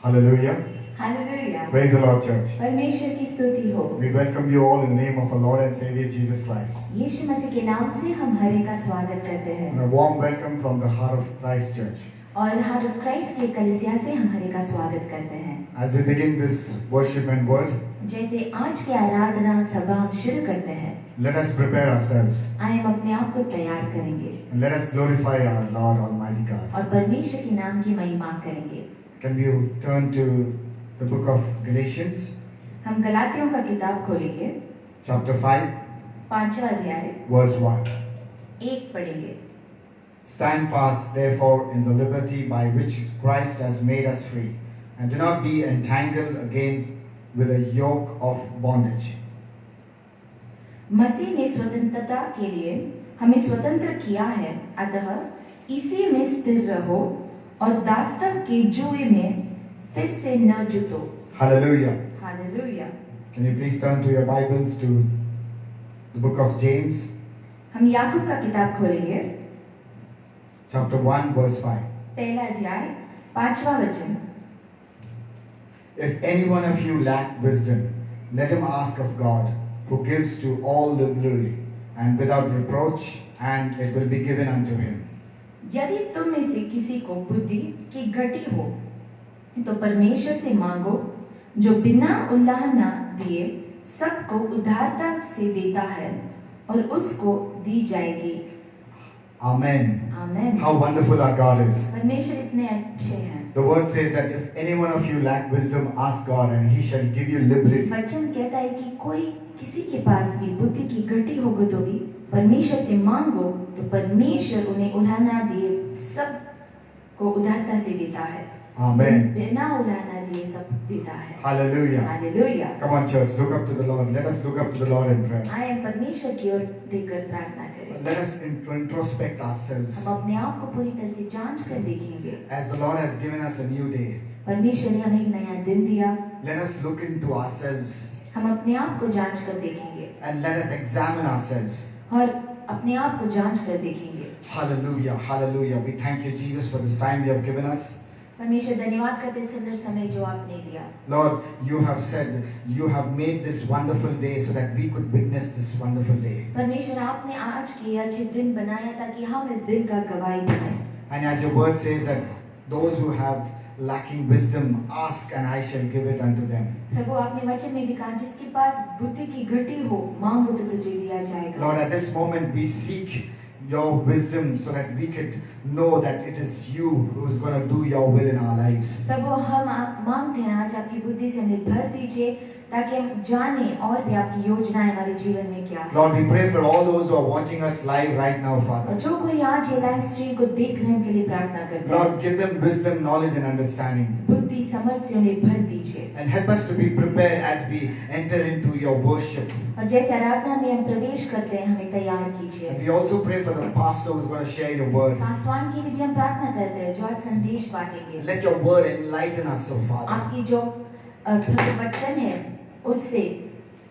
Hallelujah. Hallelujah. Praise the Lord, church. परमेश्वर की स्तुति हो। We welcome you all in the name of our Lord and Savior Jesus Christ. यीशु मसीह के नाम से हम हर एक का स्वागत करते And हैं a warm welcome from the Heart of Christ Church. और हार्ट ऑफ क्राइस्ट की कलीसिया से हम हर एक का स्वागत करते हैं। As we begin this worship and word, जैसे आज की आराधना सभा हम शुरू करते हैं, let us prepare ourselves आए हम अपने आप को तैयार करेंगे and let us glorify our Lord Almighty God. और परमेश्वर के नाम की महिमा करेंगे। Can you turn to the book of Galatians, हम गलातियों का किताब खोलेंगे, chapter 5, 5वां अध्याय verse 1. 1 पढ़ेंगे। Stand fast, therefore, in the liberty by which Christ has made us free, and do not be entangled again with a yoke of bondage. मसीह ने स्वतंत्रता के लिए हमें स्वतंत्र किया है, अतः इसी में स्थिर रहो और दासत्व के जुए में फिर से न जुटो। Hallelujah. Hallelujah. Can you please turn to your Bibles to the book of James, हम याकूब का किताब खोलेंगे, chapter 1, verse 5. पहला अध्याय 5वां वचन। If any one of you lack wisdom, let him ask of God, who gives to all liberally and without reproach, and it will be given unto him. यदि तुम में से किसी को बुद्धि की घटी हो तो परमेश्वर से मांगो, जो बिना उल्लाहना दिए सबको उदारता से देता है और उसको दी जाएगी। Amen. Amen. How wonderful our God is. परमेश्वर इतने अच्छे हैं। The word says that if any one of you lack wisdom, ask God and he shall give you liberally. वचन कहता है कि कोई किसी के पास भी बुद्धि की घटी होगी तो भी परमेश्वर से मांगो, तो परमेश्वर उन्हें उल्लाहना दिए सब को उदारता से देता है। Amen. बिना उल्लाहना दिए सब देता है। Hallelujah. Hallelujah. Come on, church, look up to the Lord. Let us look up to the Lord in prayer. आए परमेश्वर की ओर देखकर प्रार्थना करें। Let us introspect ourselves. हम अपने आप को पूरी तरह से जांच कर देखेंगे। As the Lord has given us a new day, परमेश्वर ने हमें एक नया दिन दिया, let us look into ourselves हम अपने आप को जांच कर देखेंगे and let us examine ourselves. और अपने आप को जांच कर देखेंगे। Hallelujah, hallelujah. We thank you, Jesus, for this time you have given us. परमेश्वर धन्यवाद करते हैं सुंदर समय जो आपने दिया। Lord, you have said you have made this wonderful day so that we could witness this wonderful day. परमेश्वर आपने आज के अच्छे दिन बनाया ताकि हम इस दिन का गवाही बने। And as your word says that those who have lacking wisdom ask and I shall give it unto them. प्रभु आपने वचन में भी कहा जिसके पास बुद्धि की घटी हो मांगो तो तुझे दिया जाएगा। Lord, at this moment we seek your wisdom so that we could know that it is you who is going to do your will in our lives. प्रभु हम मांगते हैं आज आपकी बुद्धि से हमें भर दीजिए ताकि हम जाने और भी आपकी योजनाएं हमारे जीवन में क्या है। Lord, we pray for all those who are watching us live right now, और Father. जो कोई आज ये लाइव स्ट्रीम को देख रहे हैं उनके लिए प्रार्थना करते हैं। Lord, give them wisdom, knowledge and understanding. बुद्धि समझ से उन्हें भर दीजिए And help us to be prepared as we enter into your worship. और जैसे आराधना में हम प्रवेश करते हैं हमें तैयार कीजिए। And we also pray for the pastor who is going to share your word. Paswan के लिए भी हम प्रार्थना करते हैं जो आज संदेश बांटेंगे। Let your word enlighten us, O Father. आपकी जो प्रभु वचन है उससे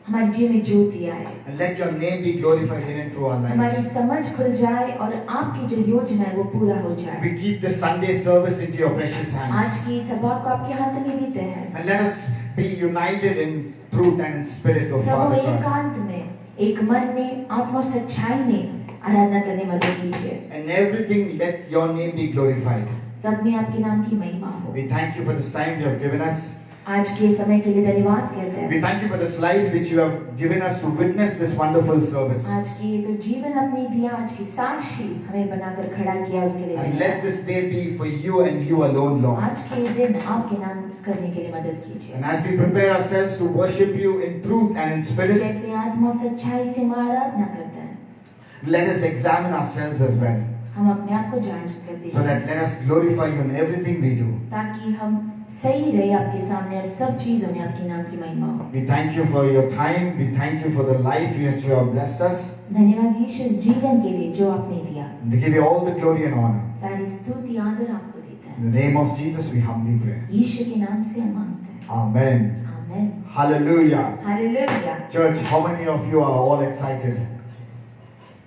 हमारे जीवन में ज्योति आए, And let your name be glorified in and through our हमारी lives. समझ खुल जाए और आपकी जो योजना है वो पूरा हो जाए। We keep the Sunday service into your precious आज hands. की सभा को आपके हाथ में देते हैं। And let us be united in truth and in spirit, O Prabhu Father God. एकांत में, एक मन में, आत्मा और सच्चाई में आराधना करने में मदद कीजिए। And everything, let your name be glorified. सब में आपके नाम की महिमा हो। We thank you for this time you have given us. आज के समय के लिए धन्यवाद कहते हैं। We thank you for this life which you have given us to witness this wonderful service. आज की ये तो जीवन आपने दिया, आज की साक्षी हमें बनाकर खड़ा किया उसके लिए And let धन्यवाद। this day be for you and you alone, Lord. आज के ये दिन आपके नाम करने के लिए मदद कीजिए। And as we prepare ourselves to worship you in truth and in spirit, जैसे आत्मा और सच्चाई से हम आराधना करते हैं, let us examine ourselves as well. हम अपने आप को जांच कर So दीजिए that let us glorify you in everything we do. ताकि हम सही रहे आपके सामने और सब चीजों में आपके नाम की महिमा हो। We thank you for your time. We thank you for the life which you have blessed us. धन्यवाद यीशु जीवन के लिए जो आपने दिया। And we give you all the glory and honor. सारी स्तुति आदर आपको देते हैं। In the name of Jesus we humbly pray. यीशु के नाम से हम मांगते हैं। Amen. Amen. Hallelujah. Hallelujah. Church, how many of you are all excited?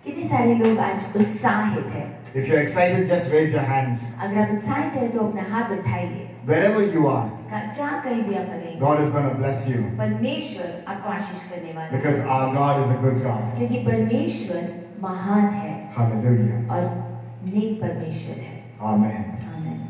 कितने सारे लोग आज उत्साहित हैं? If you're excited, just raise your hands. अगर आप उत्साहित हैं तो अपना हाथ उठाइए। Wherever you are, जहाँ कहीं भी आप रहेंगे, God is going to bless you परमेश्वर आपको आशीष करने वाला है, because our God is a good God. क्योंकि परमेश्वर महान है Hallelujah. और नेक परमेश्वर है। Amen. आमीन।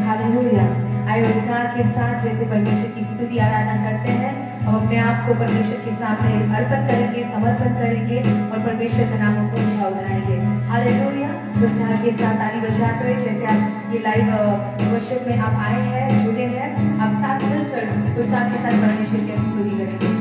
हालेलुया। आइए उत्साह के साथ जैसे परमेश्वर की स्तुति आराधना करते हैं, हम अपने आप को परमेश्वर के सामने अर्पण करेंगे, समर्पण करेंगे और परमेश्वर का नाम ऊंचा उठाएंगे। हालेलुया। उत्साह के साथ ताली बजाते हुए जैसे आप ये लाइव वर्शिप में आप आए हैं, जुड़े हैं, आप साथ मिलकर उत्साह के साथ परमेश्वर की स्तुति करेंगे।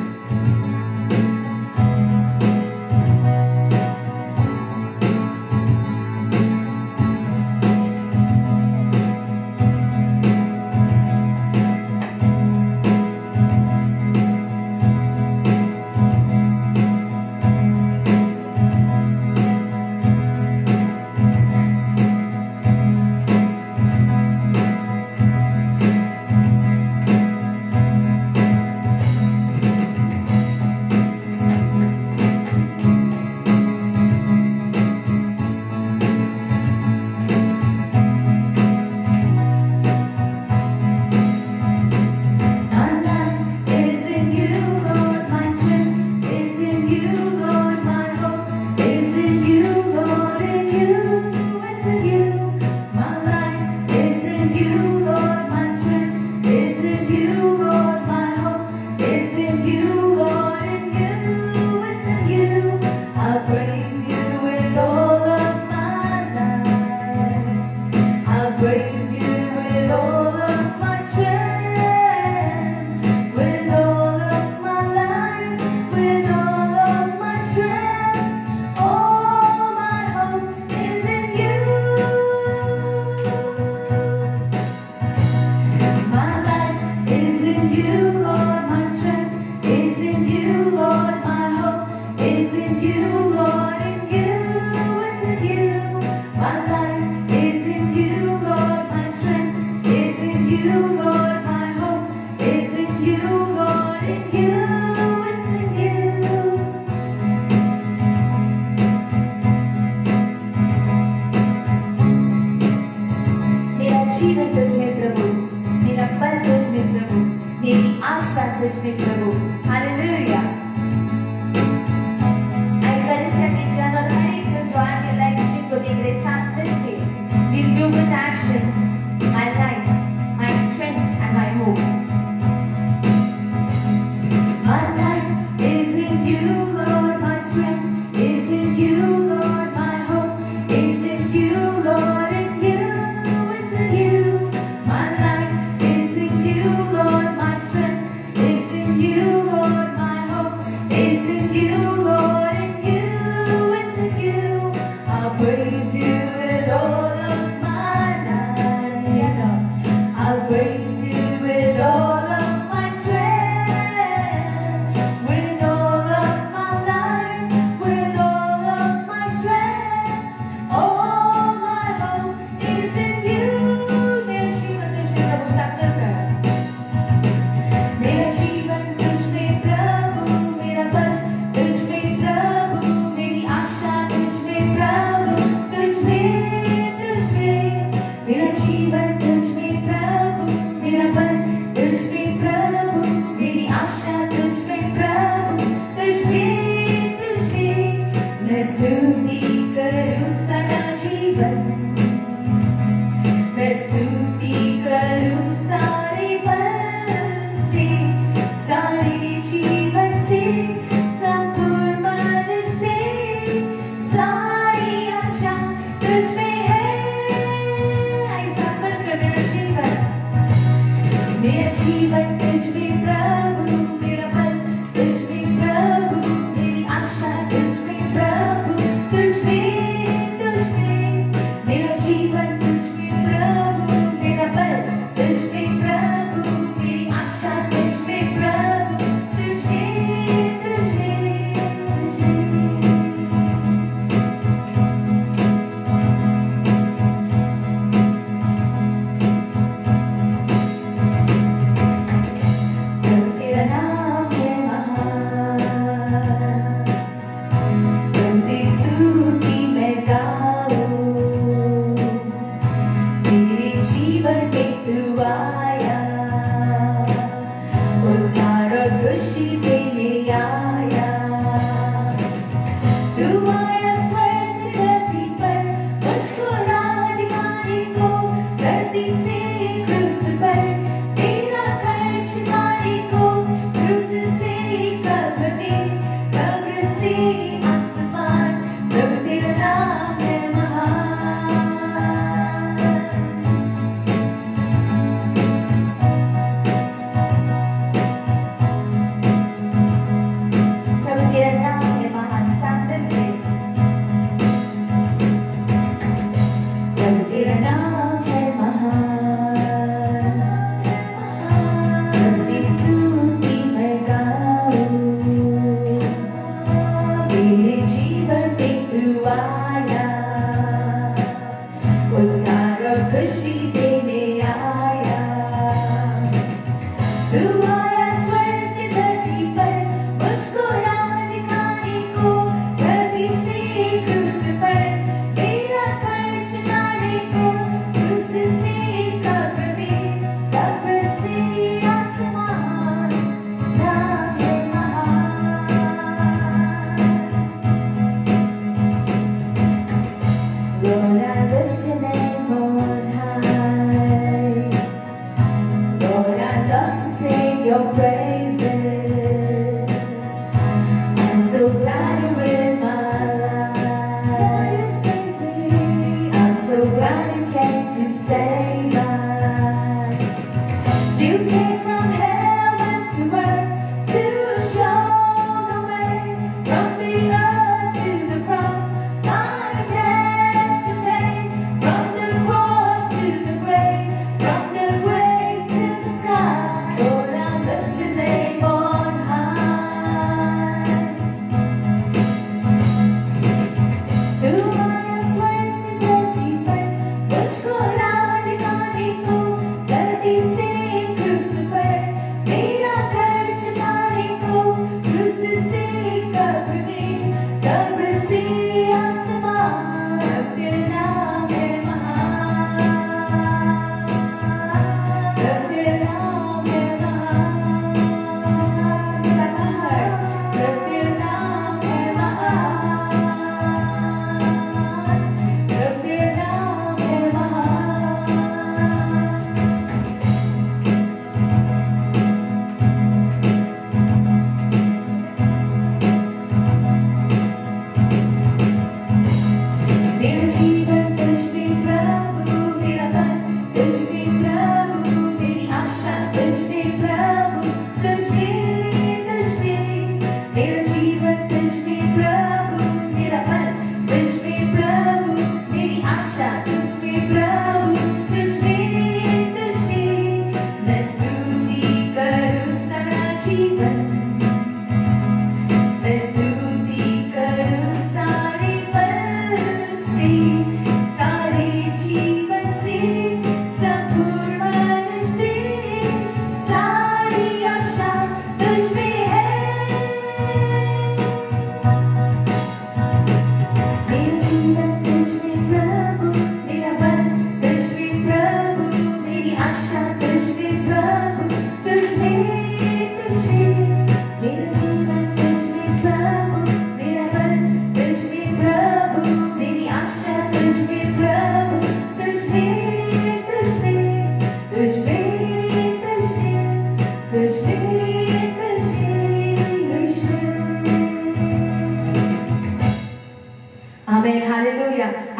जीवन तुझ में प्रभु, मेरा पल तुझ में प्रभु, मेरी आशा तुझ में प्रभु। हालेलुया। आई कल से अपने जन और हर एक जन जो आज ये लाइव स्ट्रीम को देख रहे साथ मिलके will do with actions my life, my strength and my hope. My life is in you, Lord, my strength is in you, Lord, my hope is in you, Lord, in you. My life is in you, Lord, my strength is in you, Lord.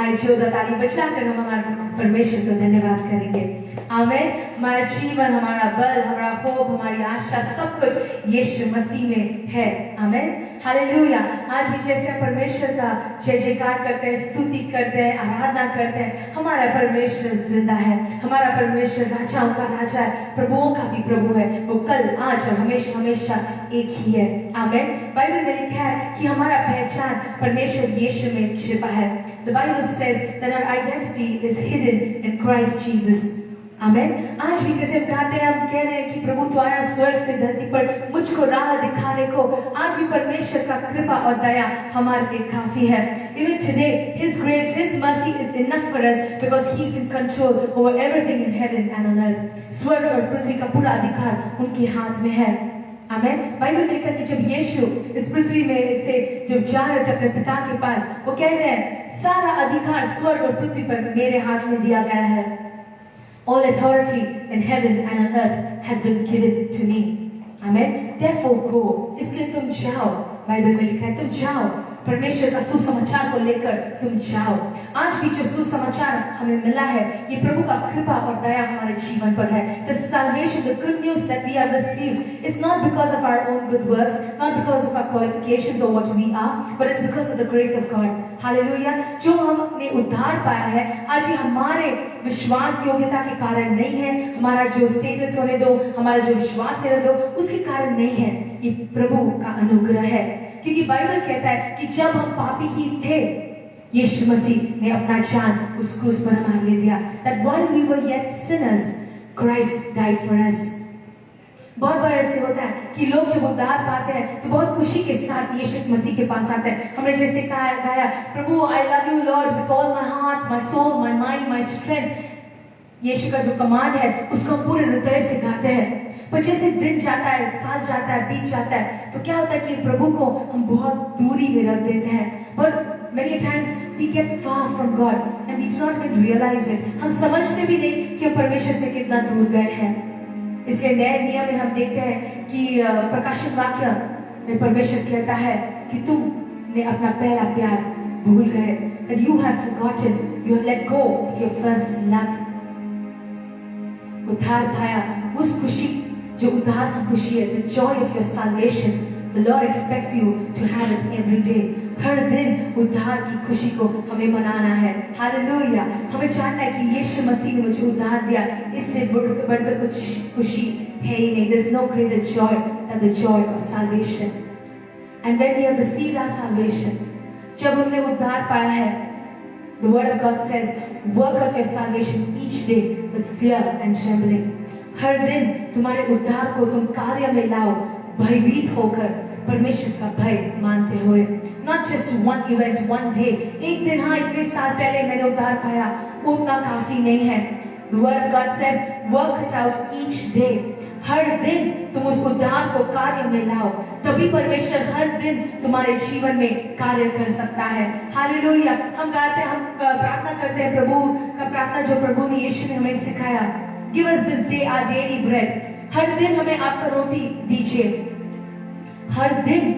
आइए जोरदार ताली बजाकर हम हमारे परमेश्वर को धन्यवाद करेंगे। आमीन। हमारा जीवन, हमारा बल, हमारा होप, हमारी आशा सब कुछ यीशु मसीह में है। आमीन। हालेलुया। आज भी जैसे हम परमेश्वर का जय जयकार करते हैं, स्तुति करते हैं, आराधना करते हैं, हमारा परमेश्वर जिंदा है। हमारा परमेश्वर राजाओं का राजा है, प्रभुओं का भी प्रभु है। वो कल, आज और हमेशा हमेशा एक ही है। आमीन। बाइबल में लिखा है कि हमारा पहचान परमेश्वर यीशु में छिपा है। The Bible says that our identity is hidden in Christ Jesus. आमीन। आज भी जैसे हम गाते हैं, हम कह रहे हैं कि प्रभु तो आया स्वर्ग से धरती पर मुझको राह दिखाने को। आज भी परमेश्वर का कृपा और दया हमारे लिए काफी है। Even today, His grace, His mercy is enough for us because He's in control over everything in heaven and on earth. स्वर्ग और पृथ्वी का पूरा अधिकार उनके हाथ में है। आमीन। बाइबल में लिखा कि जब यीशु इस पृथ्वी में से जब जा रहे थे अपने पिता के पास, वो कह रहे हैं सारा अधिकार स्वर्ग और पृथ्वी पर मेरे हाथ में दिया गया है। All authority in heaven and on earth has been given to me. Amen. Therefore go. इसलिए तुम जाओ। बाइबल में लिखा है तुम जाओ, परमेश्वर का सुसमाचार को लेकर तुम जाओ। आज भी जो सुसमाचार हमें मिला है, ये प्रभु का कृपा और दया हमारे जीवन पर है। The salvation, the good news that we have received is not because of our own good works, not because of our qualifications or what we are, but it's because of the grace of God. Hallelujah. जो हमने उद्धार पाया है, आज ये हमारे विश्वास योग्यता के कारण नहीं है, हमारा जो स्टेटस होने दो, हमारा जो विश्वास होने दो, उसके कारण नहीं है। ये प्रभु का अनुग्रह है। क्योंकि बाइबल कहता है कि जब हम पापी ही थे, यीशु मसीह ने अपना जान उस क्रूस पर हमारे लिए दिया। That while we were yet sinners, Christ died for us. बहुत बार ऐसे होता है कि लोग जब उद्धार पाते हैं तो बहुत खुशी के साथ यीशु मसीह के पास आते हैं। हमने जैसे गाया प्रभु I love you Lord with all my heart, my soul, my mind, my strength। यीशु का जो कमांड है उसको हम पूरे हृदय से गाते हैं। पर जैसे दिन जाता है, साल जाता है, बीत जाता है, तो क्या होता है कि प्रभु को हम बहुत दूरी में रख देते हैं। But many times we get far from God and we do not even realize it। हम समझते भी नहीं कि हम परमेश्वर से कितना दूर गए हैं। इसलिए नए नियम में हम देखते हैं कि प्रकाशन वाक्य में परमेश्वर कहता है कि तुमने अपना पहला प्यार भूल गए। That you have forgotten, you have let go of your first love। उद्धार पाया, उस खुशी जो उद्धार की खुशी है, the joy of your salvation, the Lord expects you to have it every day। हर दिन उद्धार की खुशी को हमें मनाना है। हालेलुया। हमें जानना है कि यीशु मसीह ने मुझे उद्धार दिया, इससे बढ़कर कुछ खुशी है ही नहीं। There's no greater joy than the joy of salvation। And when we have received our salvation, जब हमने उद्धार पाया है, the word of God says, work out your salvation each day with fear and trembling। हर दिन तुम्हारे उद्धार को तुम कार्य में लाओ, भयभीत होकर, परमेश्वर का भय मानते हुए। Not just one event, one day। एक दिन, हाँ इतने साल पहले मैंने उद्धार पाया, वो उतना काफी नहीं है। The word of God says, work it out each day। हर दिन तुम उस उद्धार को कार्य में लाओ, तभी परमेश्वर हर दिन तुम्हारे जीवन में कार्य कर सकता है। हालेलुया। हम गाते हैं, हम प्रार्थना करते हैं, प्रभु का प्रार्थना जो प्रभु ने यीशु ने हमें सिखाया, Give us this day our daily bread। हर दिन हमें आपका रोटी दीजिए। हर दिन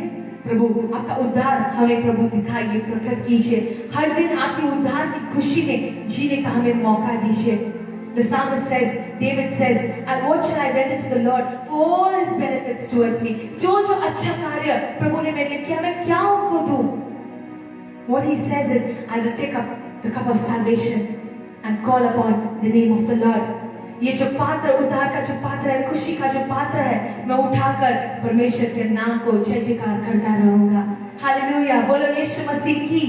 प्रभु आपका उद्धार हमें प्रभु दिखाइए, प्रकट कीजिए। हर दिन आपके उद्धार की खुशी में जीने का हमें मौका दीजिए। The psalmist says, David says, and what shall I render to the Lord for all His benefits towards me? जो अच्छा कार्य प्रभु ने मेरे लिए किया, मैं क्या उनको दूं? What he says is, I will take up the cup of salvation and call upon the name of the Lord। ये जो पात्र, उद्धार का जो पात्र है, खुशी का जो पात्र है, मैं उठाकर परमेश्वर के नाम को जय जयकार करता रहूंगा। हालेलुया। बोलो यीशु मसीह की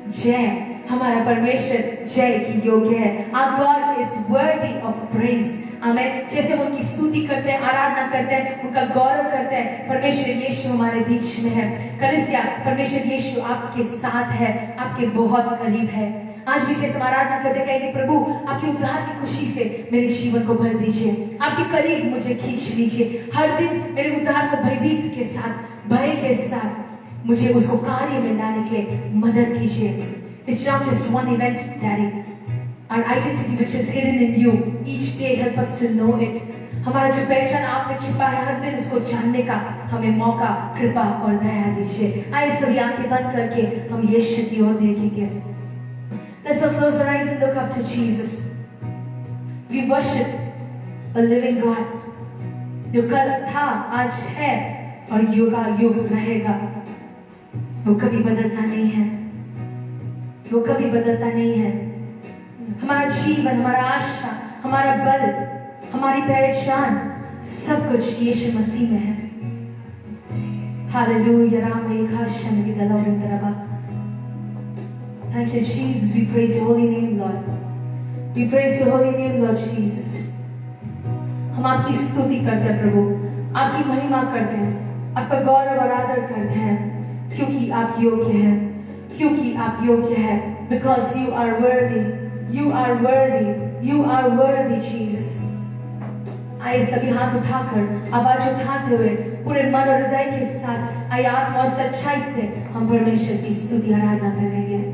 जय। हमारा परमेश्वर जय की योग्य है। Our God is worthy of praise। आमीन। जैसे हम उनकी स्तुति करते हैं, आराधना करते हैं, उनका गौरव करते हैं, परमेश्वर यीशु हमारे बीच में है। कलीसिया, परमेश्वर यीशु आपके साथ है, आपके बहुत करीब है। आज भी जैसे आराधना करते कहेंगे, प्रभु आपकी उद्धार की खुशी से मेरे जीवन को भर दीजिए, आपके करीब मुझे खींच लीजिए। हर दिन मेरे उद्धार को भयभीत के साथ, भय के साथ मुझे उसको कार्य में लाने के मदद कीजिए। It's not just one event, Daddy। Our identity which is hidden in you, each day help us to know it। हमारा जो पहचान आप में छिपा है, हर दिन उसको जानने का हमें मौका, कृपा और दया दीजिए। आइए सभी आंखें बंद करके हम यीशु की ओर देखेंगे। Let's all close our eyes and look up to Jesus. We worship a living God. जो कल था, आज है और युगायुग रहेगा. वो कभी बदलता नहीं है. वो कभी बदलता नहीं है. हमारा जीवन, हमारा आशा, हमारा बल, हमारी पहचान, सब कुछ यीशु मसीह में है. Hallelujah. Thank you, Jesus. We praise your holy name, Lord. We praise your holy name, Lord Jesus. हम आपकी स्तुति करते हैं प्रभु, आपकी महिमा करते हैं, आपका गौरव और आदर करते हैं, क्योंकि आप योग्य हैं, क्योंकि आप योग्य हैं. Because you are worthy, you are worthy, you are worthy, Jesus. आइए सभी हाथ उठाकर, आवाज उठाते हुए, पूरे मन और हृदय के साथ आइए आत्मा और सच्चाई से हम परमेश्वर की स्तुति आराधना करेंगे.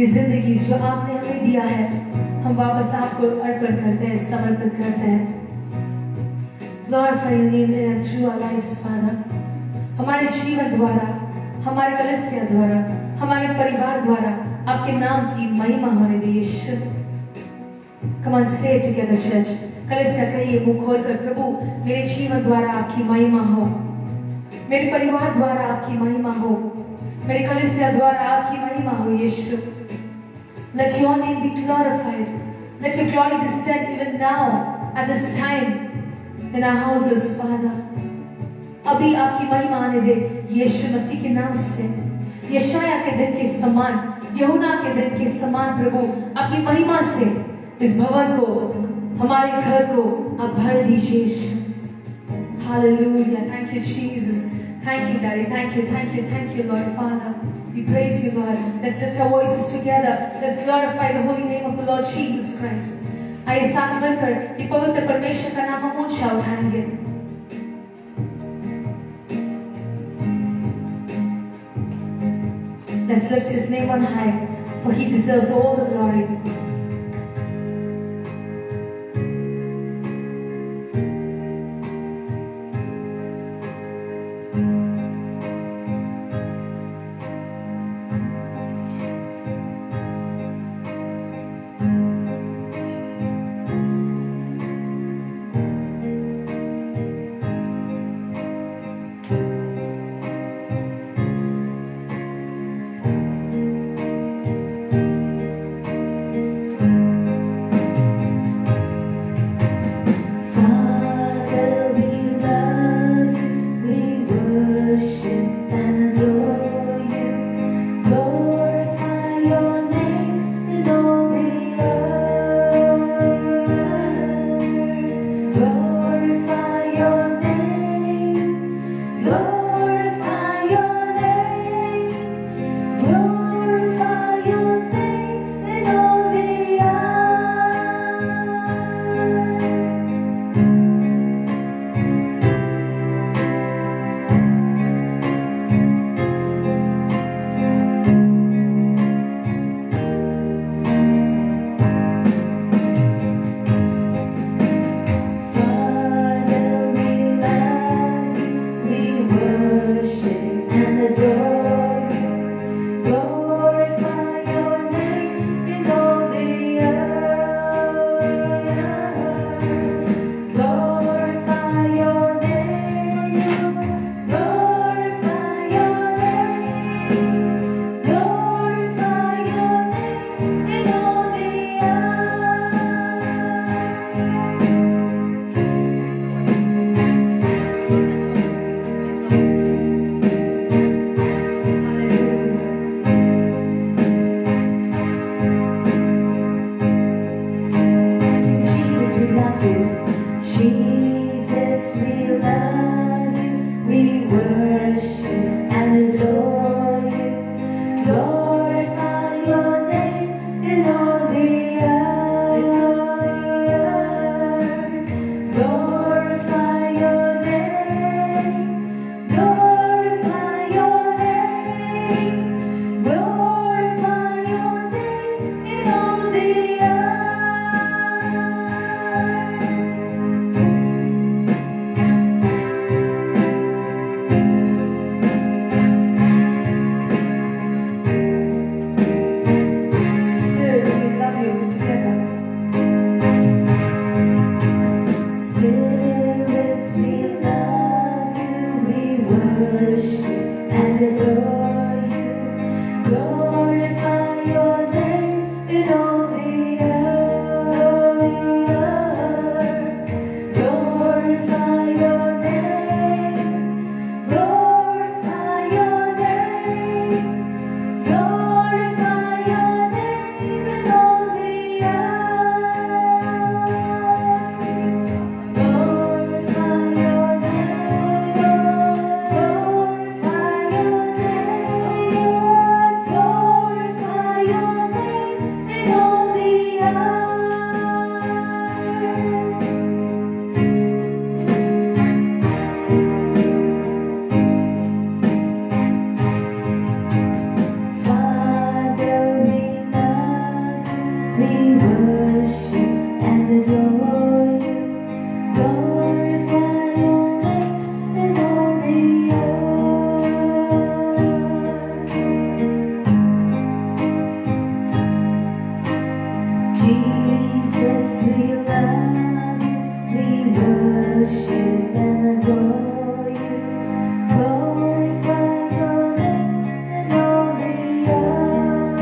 ये जिंदगी जो आपने हमें दिया है, हम वापस आपको अर्पण करते हैं, समर्पित करते हैं। Glorify your name in and through our lives, Father. हमारे जीवन द्वारा, हमारे कलीसिया द्वारा, हमारे परिवार द्वारा आपके नाम की महिमा होने दे यीशु। Come on, say it together, church. कलीसिया कहिए मुंह खोलकर, प्रभु मेरे जीवन द्वारा आपकी महिमा हो, मेरे परिवार द्वारा आपकी महिमा हो, मेरे कलीसिया द्वारा आपकी महिमा हो यीशु। Let your name be glorified. Let your glory descend even now at this time in our houses, Father. अभी आपकी महिमा आने दे यीशु मसीह के नाम से। यशाया के दिन के समान, यूहन्ना के दिन के समान प्रभु आपकी महिमा से इस भवन को, हमारे घर को आप भर दीजिए यीशु। Hallelujah. Thank you, Jesus. Thank you, Daddy. Thank you, thank you, thank you, Lord Father. We praise you, Lord. Let's lift our voices together. Let's glorify the holy name of the Lord Jesus Christ. आइए साथ मिलकर ये पवित्र परमेश्वर का नाम हम ऊंचा उठाएंगे। Let's lift his name on high, for he deserves all the glory. We worship and adore you. Glorify your name in all the earth. Jesus, we love you. We worship and adore you. Glorify your name in all the earth.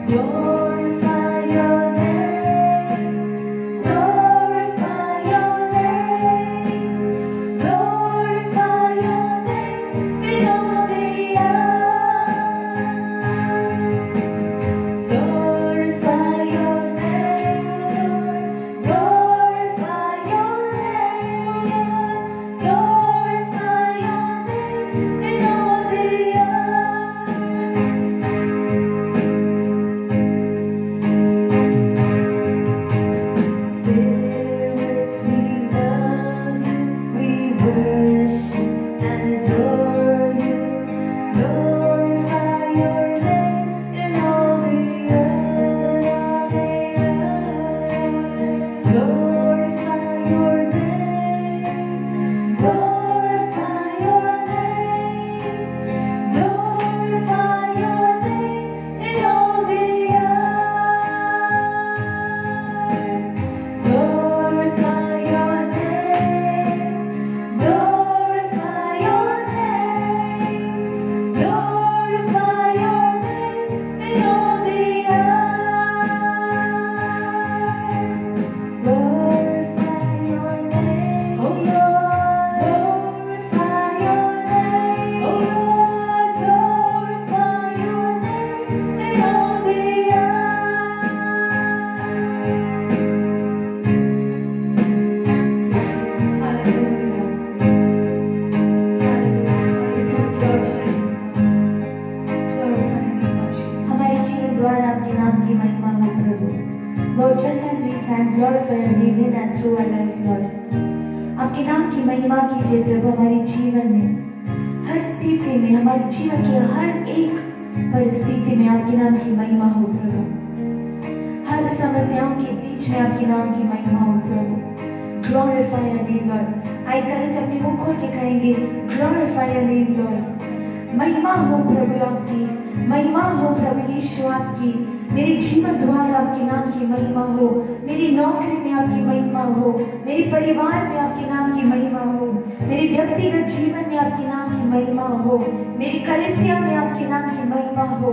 Glorify your name. Glorify your name. Glorify your name in all the earth. Glorify your name, Lord. Glorify your name, Lord. Glorify your name in all the earth. Spirit, we love you. We worship and adore you. Glorify your name in all the earth. Glorify your name. Glorify your name. Glorify your name in all the earth. Glorify your name. Glorify your name. Glorify your name in all the earth. Glorify your name, oh Lord. Glorify your name, oh Lord. Glorify your name in all the earth. Jesus, hallelujah. हमारे जीवन द्वारा आपके नाम की महिमा हो प्रभु. Lord, just as we sang, glorify your name in and through our life, Lord. आपके नाम की महिमा कीजिए प्रभु हमारे जीवन में. हर स्थिति में, हमारे जीवन की हर एक परिस्थिति में आपके नाम की महिमा हो प्रभु. हर समस्याओं के बीच में आपके नाम की महिमा हो प्रभु. Glorify your name, Lord. आइए कल से अपने मुंह खोल के कहेंगे, Glorify your name, Lord. महिमा हो प्रभु आपकी, महिमा हो प्रभु यीशु आपकी. मेरे जीवन द्वारा आपके नाम की महिमा हो. मेरी नौकरी में आपकी महिमा हो. मेरे परिवार में आपके नाम की महिमा हो. मेरे व्यक्तिगत जीवन में आपके नाम की महिमा हो. मेरी कलीसिया में आपके नाम की महिमा हो.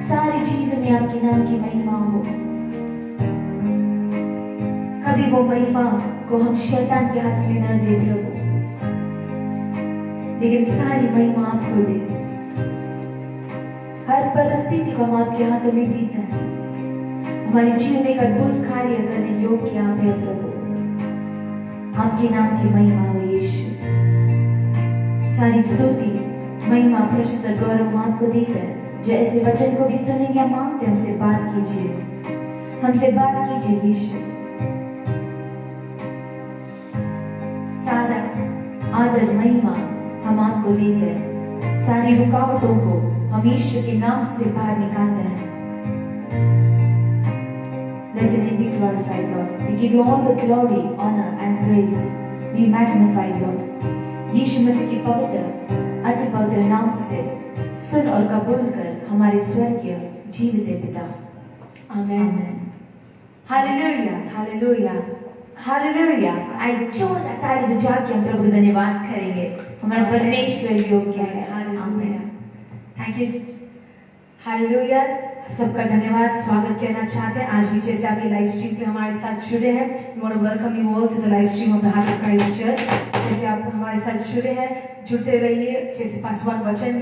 सारी चीजों में आपके नाम की महिमा हो. कभी वो महिमा को हम शैतान के हाथ में न दे प्रभु, लेकिन सारी महिमा आपको दे. हर परिस्थिति को हम आपके हाथों में देते हैं. हमारे जीवन में एक अद्भुत कार्य करने योग्य आप है प्रभु. आपके नाम की महिमा हो यीशु. सारी स्तुति, महिमा, प्रशंसा, गौरव हम आपको देते हैं. जैसे वचन को भी सुनेंगे हम मांगते हैं, हमसे बात कीजिए, हमसे बात कीजिए यीशु. सारा आदर महिमा हम आपको देते हैं. सारी रुकावटों को हम यीशु के नाम से बाहर निकालते हैं. Let your name be glorified, Lord. We give you all the glory, honor and praise. Be magnified, Lord. यीशु मसीह के पवित्र अति पवित्र नाम से सुन और कबूल कर हमारे स्वर्गीय जीवित पिता. आमेन. Hallelujah, hallelujah, hallelujah. आई जोरदार ताली बजा के हम प्रभु का धन्यवाद करेंगे. हमारा परमेश्वर योग्य है. हालेलुया. Thank you. हालेलुया. सबका धन्यवाद. स्वागत करना चाहते हैं. आज भी जैसे आप ये लाइव स्ट्रीम पे हमारे साथ जुड़े हैं, we want to welcome you all to the live stream of the Heart of Christ Church. जैसे आप हमारे साथ जुड़े हैं, जुड़ते रहिए. जैसे पासवान वचन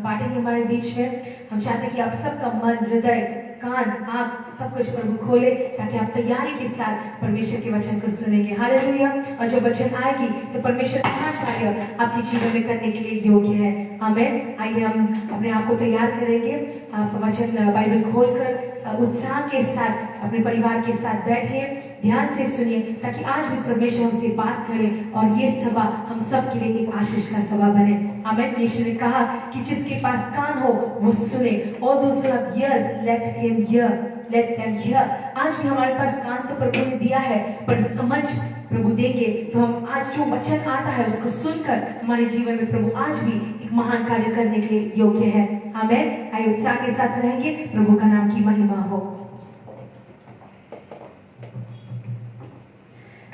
बांटेंगे हमारे बीच में. हम चाहते हैं कि आप सबका मन, हृदय, कान, आँख सब कुछ प्रभु खोले ताकि आप तैयारी के साथ परमेश्वर के वचन को सुनेंगे. हालेलुया. और जब वचन आएगी तो परमेश्वर हर कार्य आपके जीवन में करने के लिए योग्य है. आमेन. आइए हम अपने आप को तैयार करेंगे. आप वचन बाइबल खोलकर उत्साह के साथ अपने परिवार के साथ बैठिए, ध्यान से सुनिए, ताकि आज भी परमेश्वर हमसे बात करे और ये सभा हम सब के लिए एक आशीष का सभा बने। आमीन। यीशु ने कहा कि जिसके पास कान हो वो सुने। All those who have ears, let him hear, let them hear। आज भी हमारे पास कान तो प्रभु ने दिया है, पर समझ प्रभु देंगे तो हम आज जो वचन आता है उसको सुनकर हमारे जीवन में प्रभु आज भी एक महान कार्य करने के लिए योग्य है। आमीन। आइए उत्साह के साथ रहेंगे, प्रभु का नाम की महिमा हो।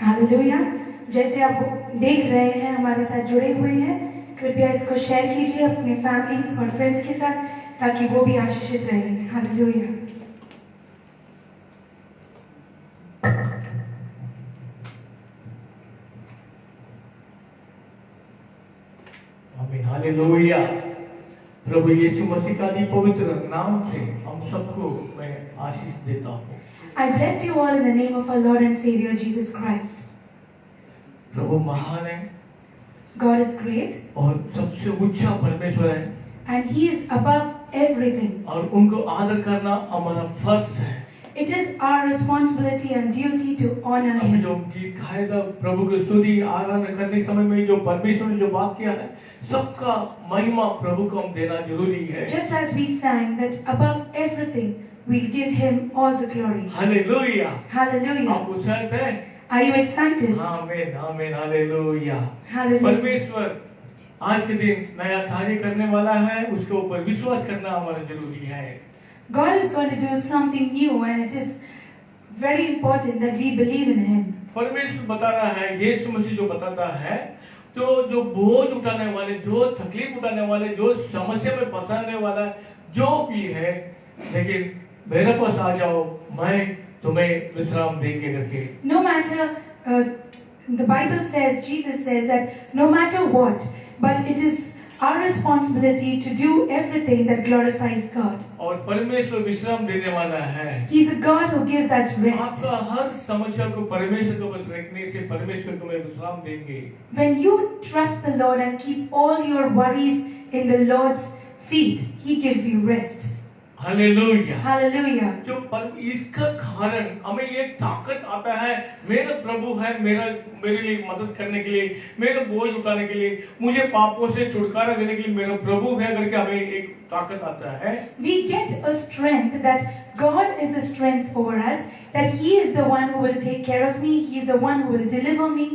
हालेलुया। जैसे आप देख रहे हैं हमारे साथ जुड़े हुए हैं, कृपया इसको शेयर कीजिए अपने फैमिलीज और फ्रेंड्स के साथ, ताकि वो भी आशीषित रहें। हालेलुया। आमीन। हालेलुया। प्रभु यीशु मसीह का दी पवित्र नाम से हम सबको मैं आशीष देता हूँ। I bless you all in the name of our Lord and Savior Jesus Christ. प्रभु महान है God is great और सबसे ऊंचा परमेश्वर है, and He is above everything. और उनको आदर करना हमारा फर्ज है। It is our responsibility and duty to honor अभी Him. जो गीत गाया था, प्रभु की स्तुति आराधना करने के समय में जो परमेश्वर ने जो बात किया है, सबका महिमा प्रभु को हम देना जरूरी है। Just as we sang that above everything we'll give Him all the glory. Hallelujah. Hallelujah. आप उत्साहित हैं? Are you excited? आमीन आमीन हालेलुया। Hallelujah. परमेश्वर आज के दिन नया कार्य करने वाला है, उसके ऊपर विश्वास करना हमारा जरूरी है। God is going to do something new, and it is very important that we believe in Him. परमेश्वर बता रहा है, यीशु मसीह जो बताता है, तो जो बोझ उठाने वाले, जो तकलीफ उठाने वाले, जो समस्या में फंसाने वाला जो भी है, लेकिन मेरे पास आ जाओ, मैं तुम्हें विश्राम देंगे करके। No matter, the Bible says, Jesus says that no matter what, but it is our responsibility to do everything that glorifies God. और परमेश्वर विश्राम देने वाला है। He's a God who gives us rest. आपका हर समस्या को परमेश्वर को बस रखने से परमेश्वर को मैं विश्राम देंगे। When you trust the Lord and keep all your worries in the Lord's feet, He gives you rest. Hallelujah. Hallelujah. जो पर इसका कारण हमें एक ताकत आता है, मेरा प्रभु है, मेरे लिए मदद करने के लिए, मेरे बोझ उठाने के लिए, मुझे पापों से छुटकारा देने के लिए मेरा प्रभु है करके हमें एक ताकत आता है। We get a strength that God is a strength over us, that He is the one who will take care of me, He is the one who will deliver me.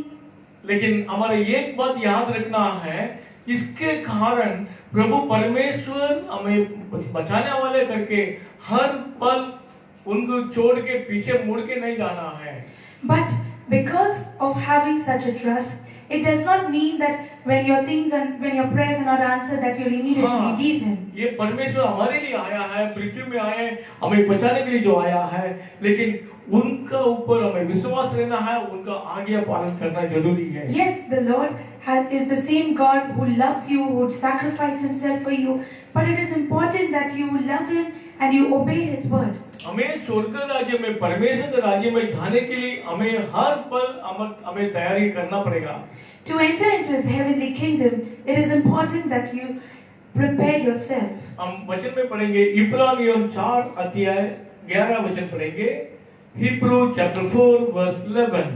लेकिन हमारा एक बात याद रखना है, इसके कारण प्रभु परमेश्वर हमें बचाने वाले करके हर पल उनको छोड़ के पीछे मुड़ के नहीं जाना है। But because of having such a trust, it does not mean that when your things and when your prayers are not answered that you'll immediately leave Him. ये परमेश्वर हमारे लिए आया है, पृथ्वी में आए हमें बचाने के लिए जो आया है, लेकिन उनका ऊपर हमें विश्वास रहना है, उनका आज्ञा पालन करना जरूरी है। Yes, the Lord is the same God who loves you, who sacrificed Himself for you, but it is important that you love Him and you obey His word. हमें स्वर्ग राज्य में, परमेश्वर के राज्य में जाने के लिए हमें हर पल हमें तैयारी करना पड़ेगा। To enter into His heavenly kingdom, it is important that you prepare yourself. हम वचन में पढ़ेंगे, इब्रानियों 4 अध्याय 11 वचन पढ़ेंगे। Hebrew chapter 4 verse 11.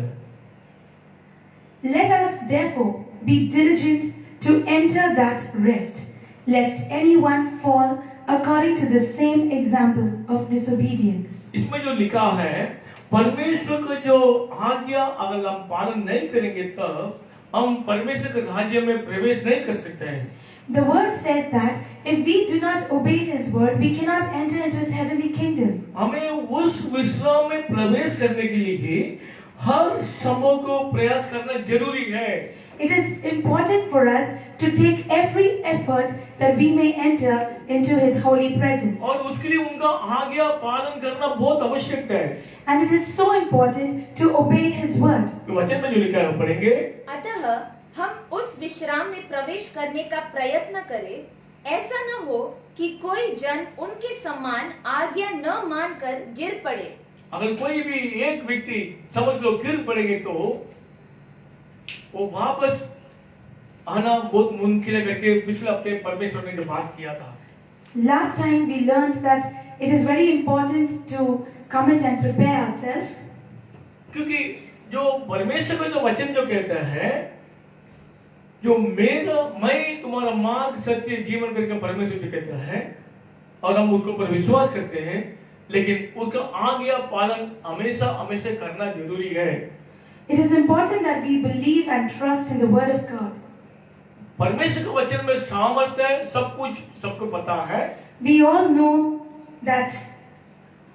Let us therefore be diligent to enter that rest, lest anyone fall according to the same example of disobedience. इसमें जो लिखा है, परमेश्वर का जो आज्ञा अगर हम पालन नहीं करेंगे तब हम परमेश्वर के राज्य में प्रवेश नहीं कर सकते हैं। The word says that if we do not obey His word, we cannot enter into His heavenly kingdom. हमें उस विश्राम में प्रवेश करने के लिए हर समय को प्रयास करना जरूरी है। It is important for us to take every effort that we may enter into His holy presence. और उसके लिए उनका आज्ञा पालन करना बहुत आवश्यक है। And it is so important to obey His word. तो वचन में जो लिखा है वो पढ़ेंगे। अतः हम उस विश्राम में प्रवेश करने का प्रयत्न करें, ऐसा न हो कि कोई जन उनके समान आज्ञा न मानकर गिर पड़े। अगर कोई भी एक व्यक्ति समझ लो गिर पड़ेंगे तो वो वापस आना बहुत मुमकिन है करके पिछले हफ्ते परमेश्वर ने जो बात किया था। Last time we learned that it is very important to commit and prepare ourselves, क्योंकि जो परमेश्वर का जो वचन जो कहता है, जो मैं तुम्हारा मार्ग सत्य जीवन करके परमेश्वर जो कहता है, और हम उसके ऊपर विश्वास करते हैं, लेकिन उसका आज्ञा पालन हमेशा हमेशा करना जरूरी है। it is important that we believe and trust in the word of God. परमेश्वर के वचन में सामर्थ्य है, सब कुछ सबको पता है। We all know that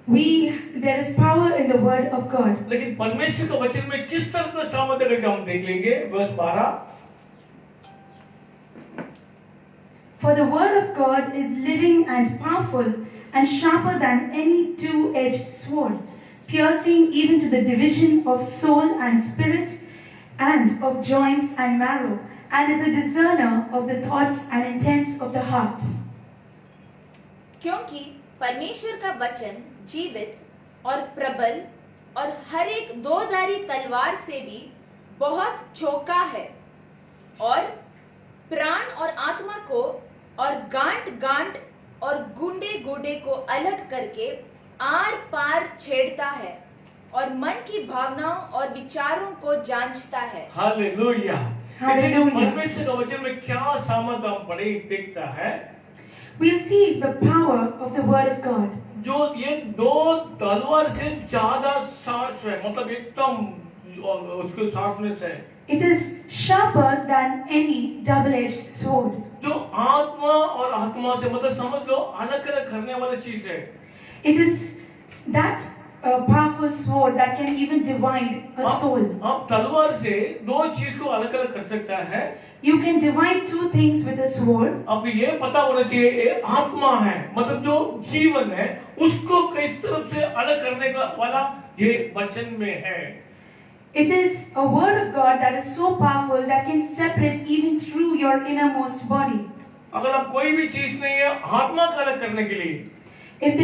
there is power in the word of God. लेकिन परमेश्वर के वचन में किस तरह का सामर्थ्य करके हम देख लेंगे, वर्ष 12। For the word of God is living and powerful and sharper than any two-edged sword, piercing even to the division of soul and spirit and of joints and marrow, and is a discerner of the thoughts and intents of the heart. क्योंकि परमेश्वर का वचन जीवित और प्रबल और हर एक दो-धारी तलवार से भी बहुत चौका है और प्राण और आत्मा को और गांठ-गांठ और गुंडे-गुंडे को अलग करके आर-पार छेड़ता है और मन की भावनाओं और विचारों को जांचता है। हालेलुया। हालेलुया। परमेश्वर के वचन में क्या सामर्थ्य हम पढ़े देखता है। We'll see the power of the word of God. जो ये दो तलवार से ज्यादा शार्प है, मतलब एकदम उसके शार्पनेस है। It is sharper than any double-edged sword. जो आत्मा और आत्मा से मतलब समझ लो अलग अलग करने वाली चीज है। It is that powerful sword that can even divide a soul. आप तलवार से दो चीज को अलग अलग कर सकता है। You can divide two things with a sword. आपको ये पता होना चाहिए, ये आत्मा है, मतलब जो जीवन है उसको किस तरफ से अलग करने का वाला ये वचन में है। It is a word of God that is so powerful that can separate even through your innermost body. अगर आप कोई भी चीज नहीं है आत्मा का अलग करने के लिए, If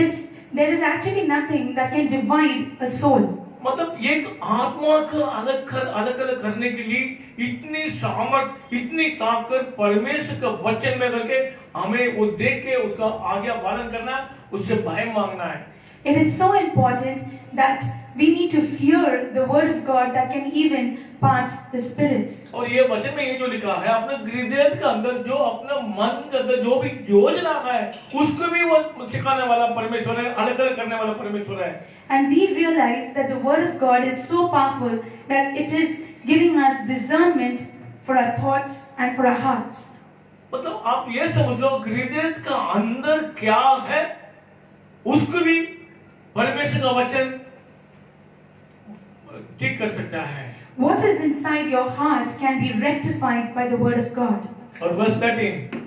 there is actually nothing that can divide a soul. मतलब ये आत्मा का अलग अलग करने के लिए इतनी सामर्थ, इतनी ताकत परमेश्वर का वचन में करके हमें वो देख के उसका आज्ञा पालन करना, उससे भय मांगना है। It is so important that we need to fear the word of God that can even part the spirit. और ये वचन में ये जो लिखा है, अपने हृदय के अंदर जो अपना मन के अंदर जो भी योजना है उसको भी वो सिखाने वाला परमेश्वर है, अलग अलग करने वाला परमेश्वर है। And we realize that the word of God is so powerful that it is giving us discernment for our thoughts and for our hearts. मतलब आप ये समझ लो हृदय का अंदर क्या है उसको भी परमेश्वर का वचन ठीक कर सकता है। What is inside your heart can be rectified by the word of God. और verse 13,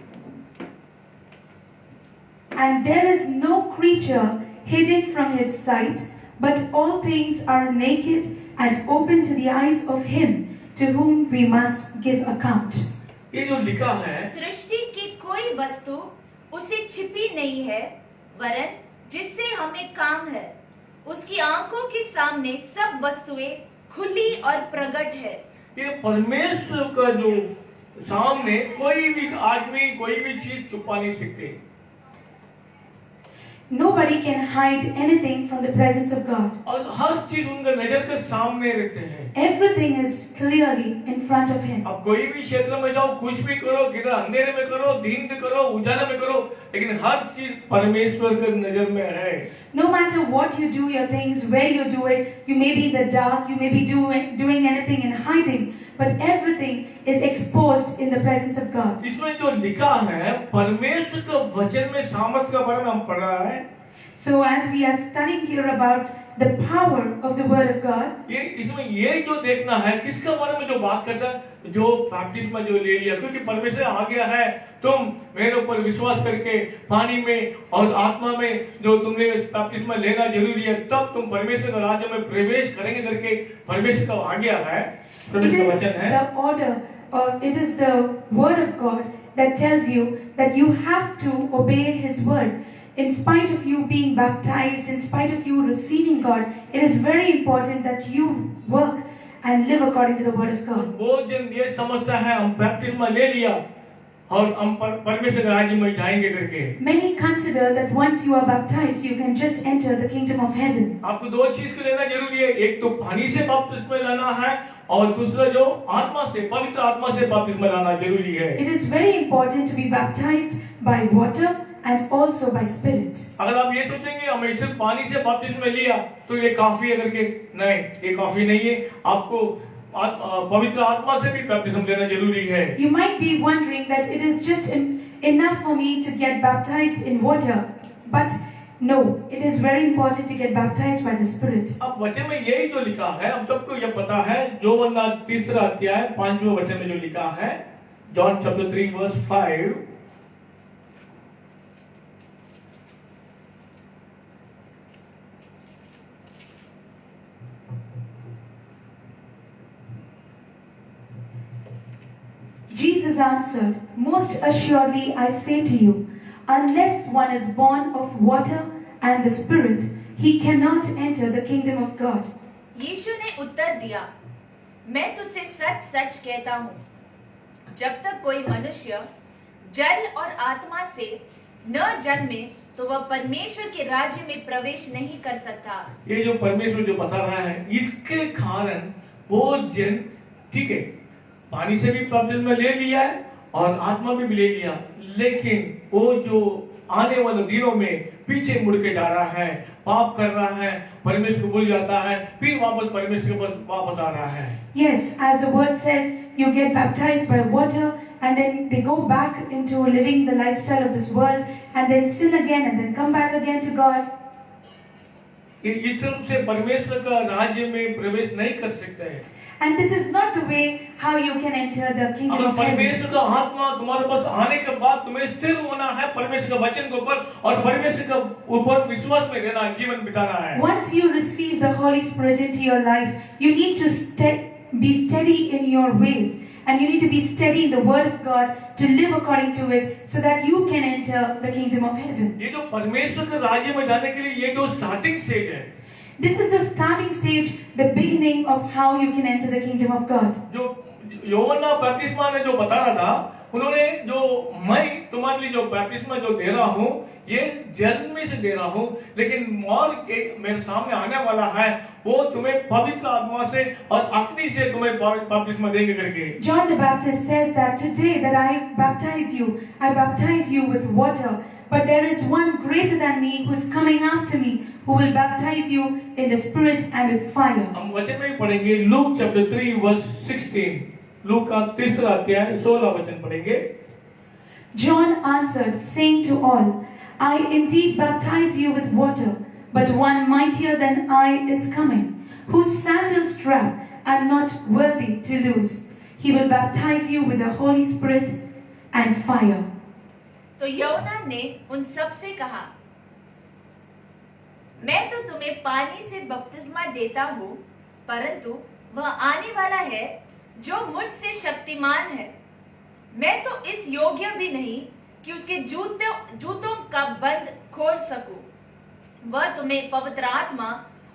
And there is no creature hidden from his sight, but all things are naked and open to the eyes of him to whom we must give account. ये जो लिखा है सृष्टि की कोई वस्तु उसे छिपी नहीं है, वरन जिससे हमें काम है, उसकी आंखों के सामने सब वस्तुएं खुली और प्रकट है। ये परमेश्वर का जो सामने कोई भी आदमी कोई भी चीज छुपा नहीं सकते। Nobody can hide anything from the presence of God. और हर चीज उनका नजर के सामने रहते हैं। Everything is clearly in front of him. अब कोई भी क्षेत्र में जाओ, कुछ भी करो, किधर अंधेरे में करो, दिन में करो, उजाले में करो, लेकिन हर चीज परमेश्वर के नजर में है। No matter what you do, your things, where you do it, you may be in the dark, you may be doing anything in hiding, but everything is exposed in the presence of God. इसमें जो लिखा है परमेश्वर का वचन में सामर्थ्य का बारे में हम पढ़ रहा है। So as we are studying here about the power of the word of God, ये इसमें ये जो देखना है किसके बारे में जो बात करता है, जो प्रैक्टिस में जो ले लिया, क्योंकि परमेश्वर आ गया है, तुम मेरे ऊपर विश्वास करके पानी में और आत्मा में जो तुमने प्रैक्टिस में लेना जरूरी है, तब तुम परमेश्वर के राज्य में प्रवेश करेंगे करके परमेश्वर का आ गया है, it परमेश्वर का is वचन है। the order, or it is the word of God that tells you that you have to obey His word. In spite of you being baptized, in spite of you receiving God, it is very important that you work and live according to the word of God. वो जन ये समझता है हम practice में ले लिया, और हम परमेश्वर के राज्य में जाएंगे करके। Many consider that once you are baptized, you can just enter the kingdom of heaven. आपको दो चीज को लेना जरूरी है, एक तो पानी से बपतिस्मा लेना है और दूसरा जो आत्मा से, पवित्र आत्मा से बपतिस्मा लेना जरूरी है। It is very important to be baptized by water and also by spirit. अगर आप ये सोचेंगे हमें सिर्फ पानी से बपतिस्मा लिया तो ये काफी है करके, नहीं, ये काफी नहीं है। आपको पवित्र आत्मा से भी बपतिस्मा लेना जरूरी है। You might be wondering that it is just enough for me to get baptized in water, but no, it is very important to get baptized by the Spirit. अब वचन में यही जो लिखा है, हम सबको ये पता है, जो वरना 3 अध्याय 5वें वचन में जो लिखा है, John chapter 3 verse 5, Jesus answered, "Most assuredly I say to you, unless one is born of water and the Spirit, he cannot enter the kingdom of God." यीशु ने उत्तर दिया, मैं तुझसे सच सच कहता हूँ, जब तक कोई मनुष्य जल और आत्मा से न जन्मे तो वह परमेश्वर के राज्य में प्रवेश नहीं कर सकता। ये जो परमेश्वर जो बता रहा है, इसके कारण वो जन, ठीक है, पानी से भी बपतिस्मा ले लिया है और आत्मा में भी ले लिया, लेकिन वो जो आने वाले दिनों में पीछे मुड़ के जा रहा है, पाप कर रहा है, परमेश्वर को भूल जाता है, फिर वापस परमेश्वर के पास वापस आ रहा है। Yes, as the word says, you get baptized by water and then they go back into living the lifestyle of this world and then sin again and then come back again to God. इस तरह से परमेश्वर का राज्य में प्रवेश नहीं कर सकते हैं। And this is not the way how you can enter the kingdom अगर of heaven. परमेश्वर का आत्मा तुम्हारे पास आने के बाद तुम्हें स्थिर होना है परमेश्वर के वचन के ऊपर और परमेश्वर के ऊपर विश्वास में रहना, जीवन बिताना है। Once you receive the Holy Spirit into your life, you need to be steady in your ways. And you need to be steady in the word of God to live according to it so that you can enter the kingdom of heaven. ये जो परमेश्वर के राज्य में जाने के लिए ये जो स्टार्टिंग स्टेज है, This is the starting stage, the beginning of how you can enter the kingdom of God. जो यूहन्ना बपतिस्मा ने जो बता रहा था, उन्होंने जो मैं तुम्हारे लिए जो बपतिस्मा जो दे रहा हूँ, ये जल में से दे रहा हूँ, लेकिन और एक मेरे सामने आने वाला है, वो तुम्हें पवित्र आत्मा से और अग्नि से तुम्हें बपतिस्मा देंगे करके। John the Baptist says that today that I baptize you with water, but there is one greater than me who is coming after me, who will baptize you in the Spirit and with fire. हम वचन में पढ़ेंगे Luke chapter 3 verse 16, look का 3 अध्याय 16 वचन पढ़ेंगे। John answered, saying to all, I indeed baptize you with water, but one mightier than I is coming, whose sandal strap I am not worthy to loose. He will baptize you with the Holy Spirit and fire. तो यूहन्ना ने उन सब से कहा, मैं तो तुम्हें पानी से बपतिस्मा देता हूँ, परंतु वह आने वाला है जो मुझसे शक्तिमान है, मैं तो इस योग्य भी नहीं कि उसके जूतों का बंद खोल सकूं। वह तुम्हें पवित्र आत्मा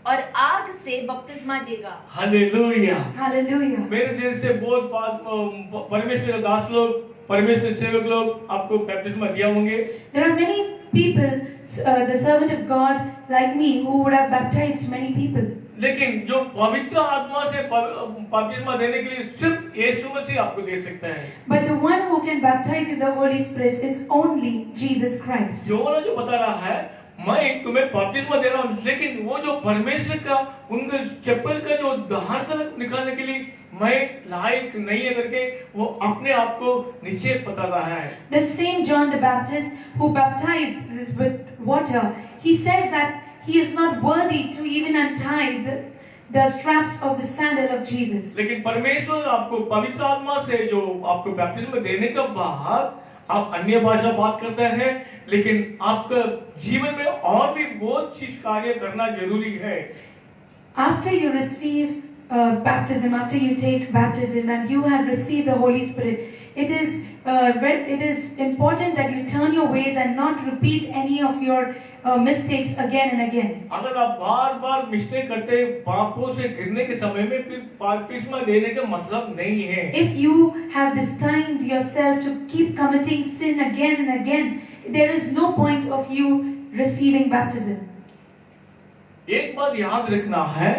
और आग से बपतिस्मा देगा। हालेलुया। Hallelujah. मेरे दिल से बहुत परमेश्वर के दास लोग, परमेश्वर सेवक लोग आपको बपतिस्मा दिया होंगे। There are many people, the servant of God like me, who would have baptized many people. लेकिन जो पवित्र आत्मा से बपतिस्मा देने के लिए सिर्फ यीशु मसीह आपको दे सकता है। But the one who can baptize you with the Holy Spirit is only Jesus Christ. जो बता रहा है, मैं तुम्हें बपतिस्मा दे रहा हूँ, लेकिन वो जो परमेश्वर का उनके चप्पल का जो धार तक निकालने के लिए मैं लायक नहीं है करके वो अपने आप को नीचे बता रहा है। The same John the Baptist who baptizes with water, he says that he is not worthy to even untie the straps of the sandal of Jesus. लेकिन परमेश्वर आपको पवित्र आत्मा से जो आपको बपतिस्मा देने के बाद आप अन्य भाषा बात करते हैं, लेकिन आपका जीवन में और भी बहुत चीज कार्य करना जरूरी है। After you receive baptism, after you take baptism and you have received the Holy Spirit, it is important that you turn your ways and not repeat any of your mistakes again and again. अगर आप बार बार mistake करते हैं, पापों से गिरने के समय में फिर बपतिस्मा लेने का मतलब नहीं है। If you have destined yourself to keep committing sin again and again, there is no point of you receiving baptism. एक बात याद रखना है,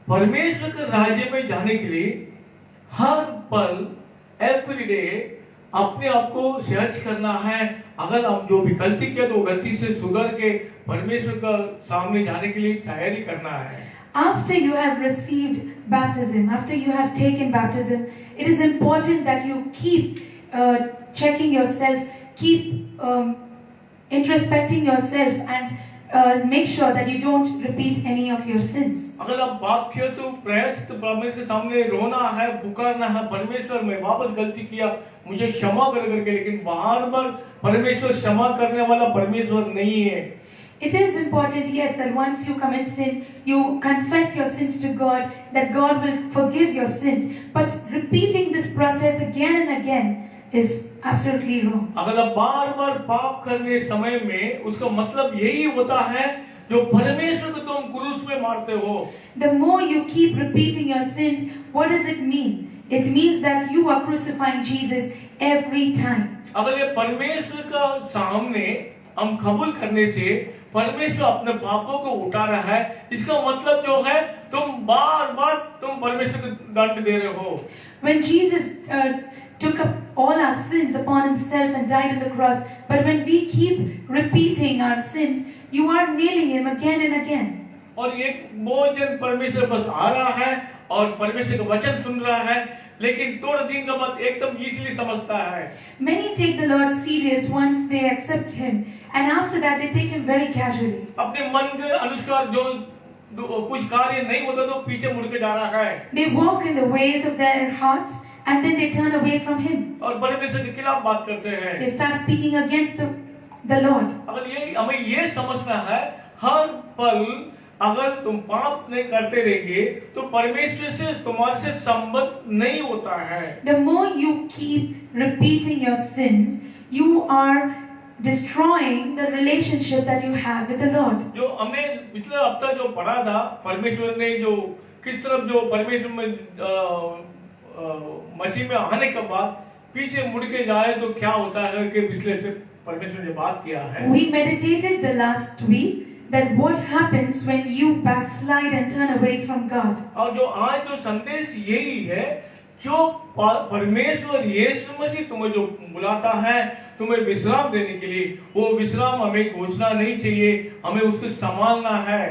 परमेश्वर के राज्य में जाने के लिए हर पल एवरी डे अपने आप को सर्च करना है। अगर हम जो भी गलती किया तो गलती से सुधर के परमेश्वर का सामने जाने के लिए तैयारी करना है। After you have received baptism, after you have taken baptism, it is important that you keep checking yourself, keep introspecting yourself, and make sure that you don't repeat any of your sins. अगर आप पाप किया तो प्रयास तो परमेश्वर के सामने रोना है, पुकारना है, परमेश्वर मैं वापस गलती किया, मुझे क्षमा कर करके। लेकिन बार बार परमेश्वर क्षमा करने वाला परमेश्वर नहीं है। It is important, yes, that once you commit sin, you confess your sins to God, that God will forgive your sins. But repeating this process again and again is absolutely wrong. अगर आप बार बार पाप करने समय में, उसका मतलब यही होता है जो परमेश्वर को तुम क्रूस पे मारते हो। The more you keep repeating your sins, what does it mean? It means that you are crucifying Jesus every time. अगर ये परमेश्वर का सामने हम कबूल करने से परमेश्वर अपने पापों को उठा रहा है, इसका मतलब जो है तुम बार बार तुम परमेश्वर को दंड दे रहे हो। When Jesus took up all our sins upon himself and died on the cross, but when we keep repeating our sins, you are nailing him again and again. और एक बहुत जन परमेश्वर बस आ रहा है और परमेश्वर का वचन सुन रहा है, लेकिन थोड़ा दिन के बाद एकदम इजीली समझता है। Many take the Lord serious once they accept him, and after that they take him very casually. अपने मन के अनुसार जो कुछ कार्य नहीं होता तो पीछे मुड़ के जा रहा है। They walk in the ways of their hearts, and then they turn away from him. और परमेश्वर के खिलाफ बात करते हैं। They start speaking against the Lord. अगर ये हमें ये समझना है, हर पल अगर तुम पाप नहीं करते रहेंगे तो परमेश्वर से तुम्हारे से संबंध नहीं होता है। The more you keep repeating your sins, you are destroying the relationship that you have with the Lord. जो हमने पिछले हफ्ता जो पढ़ा था, परमेश्वर ने जो किस तरफ जो परमेश्वर में मसीह में आने के बाद पीछे मुड़ के जाए तो क्या होता है कि पिछले से परमेश्वर ने बात किया है। We meditated the last week that what happens when you backslide and turn away from God. और जो आज जो संदेश यही है, जो परमेश्वर यीशु मसीह तुम्हें जो बुलाता है तुम्हें विश्राम देने के लिए, वो विश्राम हमें घोषणा नहीं चाहिए, हमें उसको संभालना है।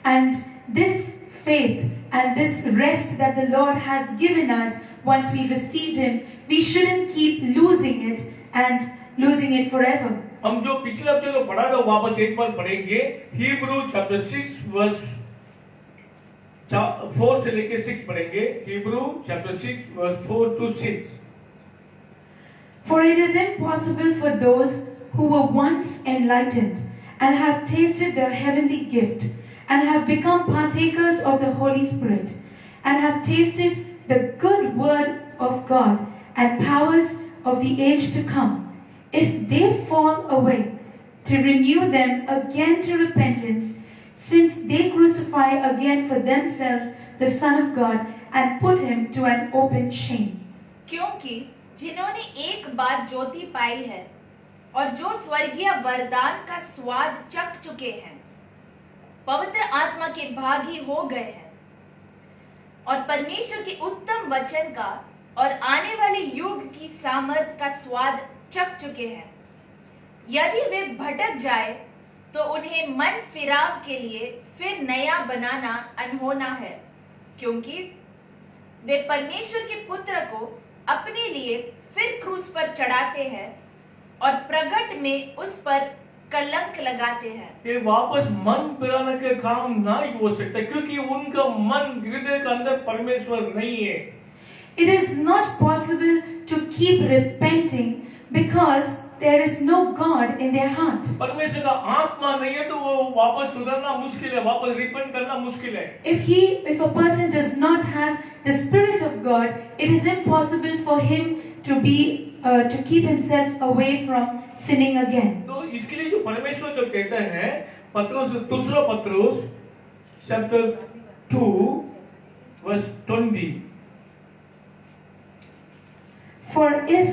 And this faith and this rest that the Lord has given us once we received him, we shouldn't keep losing it and losing it forever. हम जो पिछले हफ्ते जो पढ़ा था वापस एक बार पढ़ेंगे, Hebrew chapter 6 verse 4 से लेके 6 पढ़ेंगे। Hebrew chapter 6 verse 4 to 6। For it is impossible for those who were once enlightened and have tasted the heavenly gift and have become partakers of the Holy Spirit and have tasted the good word of God and powers of the age to come, if they fall away, to renew them again to repentance, since they crucify again for themselves the Son of God and put him to an open shame. क्योंकि जिन्होंने एक बार ज्योति पाई है और जो स्वर्गीय वरदान का स्वाद चख चुके हैं, पवित्र आत्मा के भागी हो गए हैं और परमेश्वर के उत्तम वचन का और आने वाले युग की सामर्थ का स्वाद चख चुके हैं, यदि वे भटक जाए तो उन्हें मन फिराव के लिए फिर नया बनाना अनहोना है, क्योंकि वे परमेश्वर के पुत्र को अपने लिए फिर क्रूस पर चढ़ाते हैं और प्रगट में उस पर कलंक लगाते हैं। ये वापस मन फिराने के काम नहीं हो सकता, क्योंकि उनका मन हृदय के अंदर परमेश्वर नहीं है। It is not possible to keep repenting because there is no God in their heart. परमेश्वर का आत्मा नहीं है तो वो वापस सुधरना मुश्किल है, वापस रिपेंट करना मुश्किल है। If a person does not have the Spirit of God, it is impossible for him to keep himself away from sinning again. तो इसके लिए जो परमेश्वर जो कहते हैं पत्रुस, दूसरा पत्रुस chapter 2 verse 20, For if,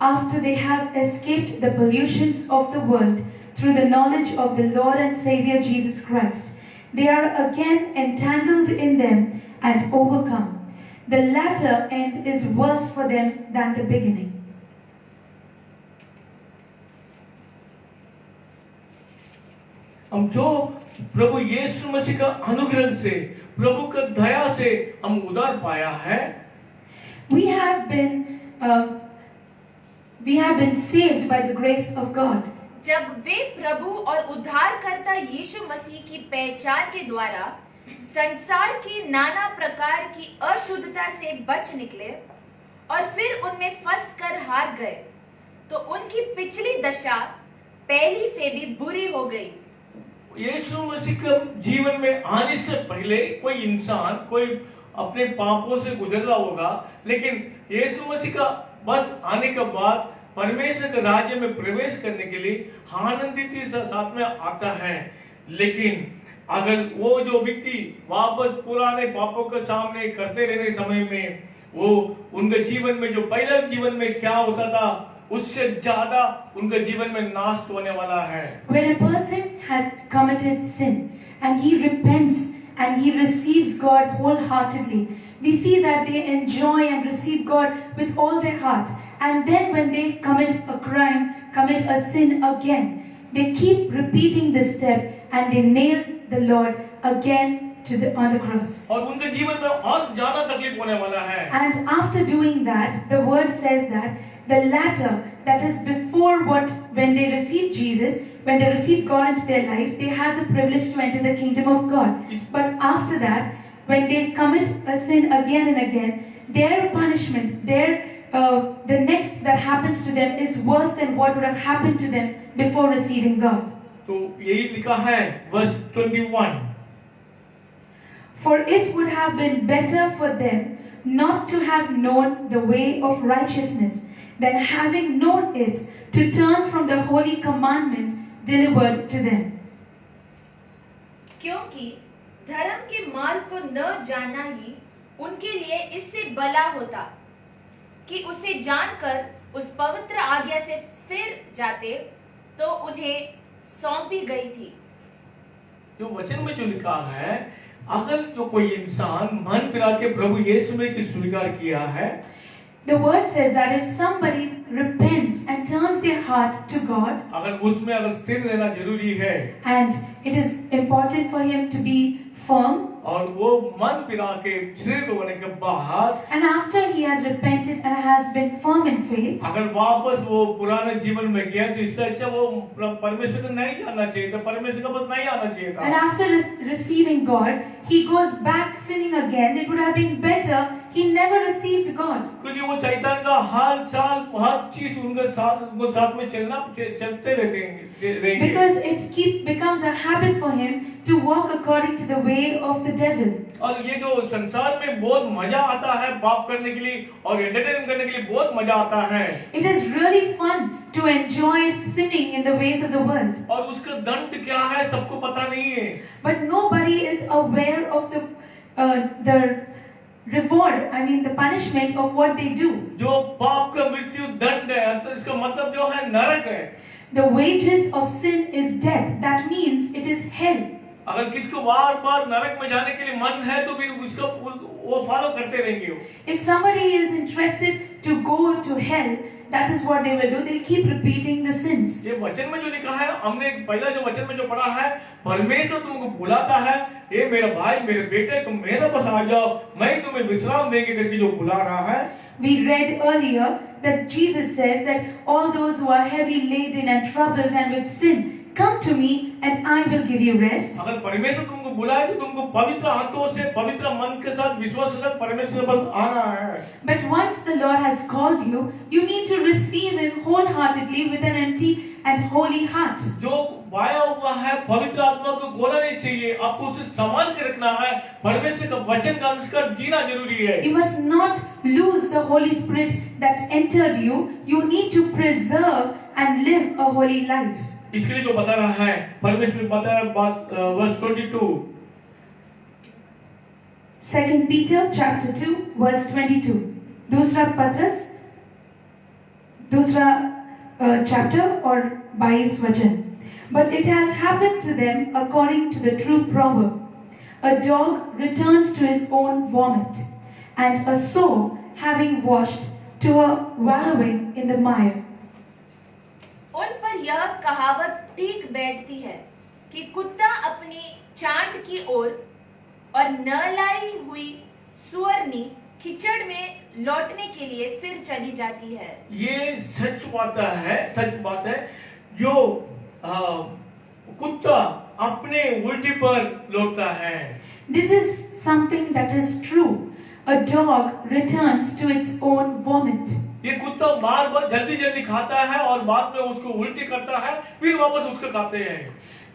after they have escaped the pollutions of the world through the knowledge of the Lord and Savior Jesus Christ, they are again entangled in them and overcome, the latter end is worse for them than the beginning. हम जो प्रभु यीशु मसीह का अनुग्रह से, प्रभु का दया से हम उद्धार पाया है, We have been saved by the grace of God. जब वे प्रभु और उद्धारकर्ता यीशु मसीह की पहचान के द्वारा संसार की नाना प्रकार की अशुद्धता से बच निकले और फिर उनमें फंस कर हार गए, तो उनकी पिछली दशा पहली से भी बुरी हो गई। यीशु मसीह के जीवन में आने से पहले कोई इंसान कोई अपने पापों से गुजर रहा होगा, लेकिन यीशु मसीह का बस आने के बाद परमेश्वर के राज्य में प्रवेश करने के लिए आनंदित साथ में आता है। लेकिन अगर वो जो व्यक्ति वापस पुराने पापों के सामने करते रहने समय में वो उनके जीवन में जो पहले जीवन में क्या होता था उससे ज्यादा उनके जीवन में नाश होने वाला है। When a person has committed sin and he repents and he receives God wholeheartedly, we see that they enjoy and receive God with all their heart. And then when they commit a crime, commit a sin again, they keep repeating this step and they nail the Lord again on the cross. और उनके जीवन में और ज्यादा तकलीफ होने वाला है। And after doing that, the word says that the latter, that is before when they receive Jesus, when they receive God into their life, they have the privilege to enter the kingdom of God. But after that, when they commit a sin again and again, their punishment, the next that happens to them is worse than what would have happened to them before receiving God. तो यही लिखा है verse 21, For it would have been better for them not to have known the way of righteousness than having known it to turn from the holy commandment delivered to them. क्योंकि धर्म के मार्ग को न जानना ही उनके लिए इससे भला होता कि उसे जानकर उस पवित्र आज्ञा से फिर जाते तो उन्हें सौंपी गई थी। जो वचन में जो लिखा है, अगर जो कोई इंसान मन फिरा के प्रभु यीशु में की स्वीकार किया है, The word says that if somebody repents and turns their heart to God, अगर उसमें अगर स्थिर रहना जरूरी है and it is important for him to be firm, और वो मन फिरा के स्थिर होने के बाद and after he has repented and has been firm in faith, अगर वापस वो पुराने जीवन में गया तो इससे अच्छा वो परमेश्वर को नहीं जानना चाहिए था, परमेश्वर का बस नहीं आना चाहिए and था। after receiving God, he goes back sinning again, it would have been better he never received God. क्योंकि वो शैतान का हाल चाल हर चीज उनके साथ में चलते रहेंगे। Because it becomes a habit for him to walk according to the way of the devil. और ये जो संसार में बहुत मजा आता है पाप करने के लिए और एंटरटेन करने के लिए बहुत मजा आता है। It is really fun to enjoy sinning in the ways of the world. और उसका दंड क्या है सबको पता नहीं है। But nobody is aware of the reward, the punishment of what they do. जो पाप का मृत्यु दंड है तो इसका मतलब जो है नरक है। The wages of sin is death. That means it is hell. अगर किसको बार बार नरक में जाने के लिए मन है तो फिर उसको वो फॉलो करते रहेंगे। If somebody is interested to go to hell, that is what they will do. They'll keep repeating the sins. ये वचन में जो लिखा है, हमने पहला जो वचन में जो पढ़ा है, परमेश्वर तुमको बुलाता है, ये मेरा भाई मेरे बेटे तुम मेरे पास आ जाओ, मैं तुम्हें विश्राम देंगे करके जो बुला रहा है। We read earlier that Jesus says that all those who are heavy laden and troubled and with sin, come to me and I will give you rest. अगर परमेश्वर तुमको बुलाए तो तुमको पवित्र हाथों से पवित्र मन के साथ विश्वास के साथ परमेश्वर के पास आना है। But once the Lord has called you, you need to receive Him wholeheartedly with an empty and holy heart. जो पाया हुआ है पवित्र आत्मा को खोना नहीं चाहिए, आपको उसे संभाल के रखना है। परमेश्वर का वचन का अनुसार जीना जरूरी है। You must not lose the Holy Spirit that entered you. You need to preserve and live a holy life. इसके लिए जो बता रहा है परमेश्वर बता रहा है बात वर्स 22 2 Peter chapter 2 verse 22. दूसरा पत्रस दूसरा chapter और 22 वचन. But it has happened to them according to the true proverb. A dog returns to his own vomit, and a soul having washed to her wallowing in the mire. उन पर यह कहावत ठीक बैठती है कि कुत्ता अपनी चाट की ओर और न लाई हुई सुअरनी कीचड़ में लौटने के लिए फिर चली जाती है। ये सच बात है जो कुत्ता अपने उल्टी पर लौटता है। This is something that is true. A dog returns to its own vomit. ये कुत्ता बार जल्दी खाता है और बाद में उसको उल्टी करता है, फिर वापस उसको खाते हैं।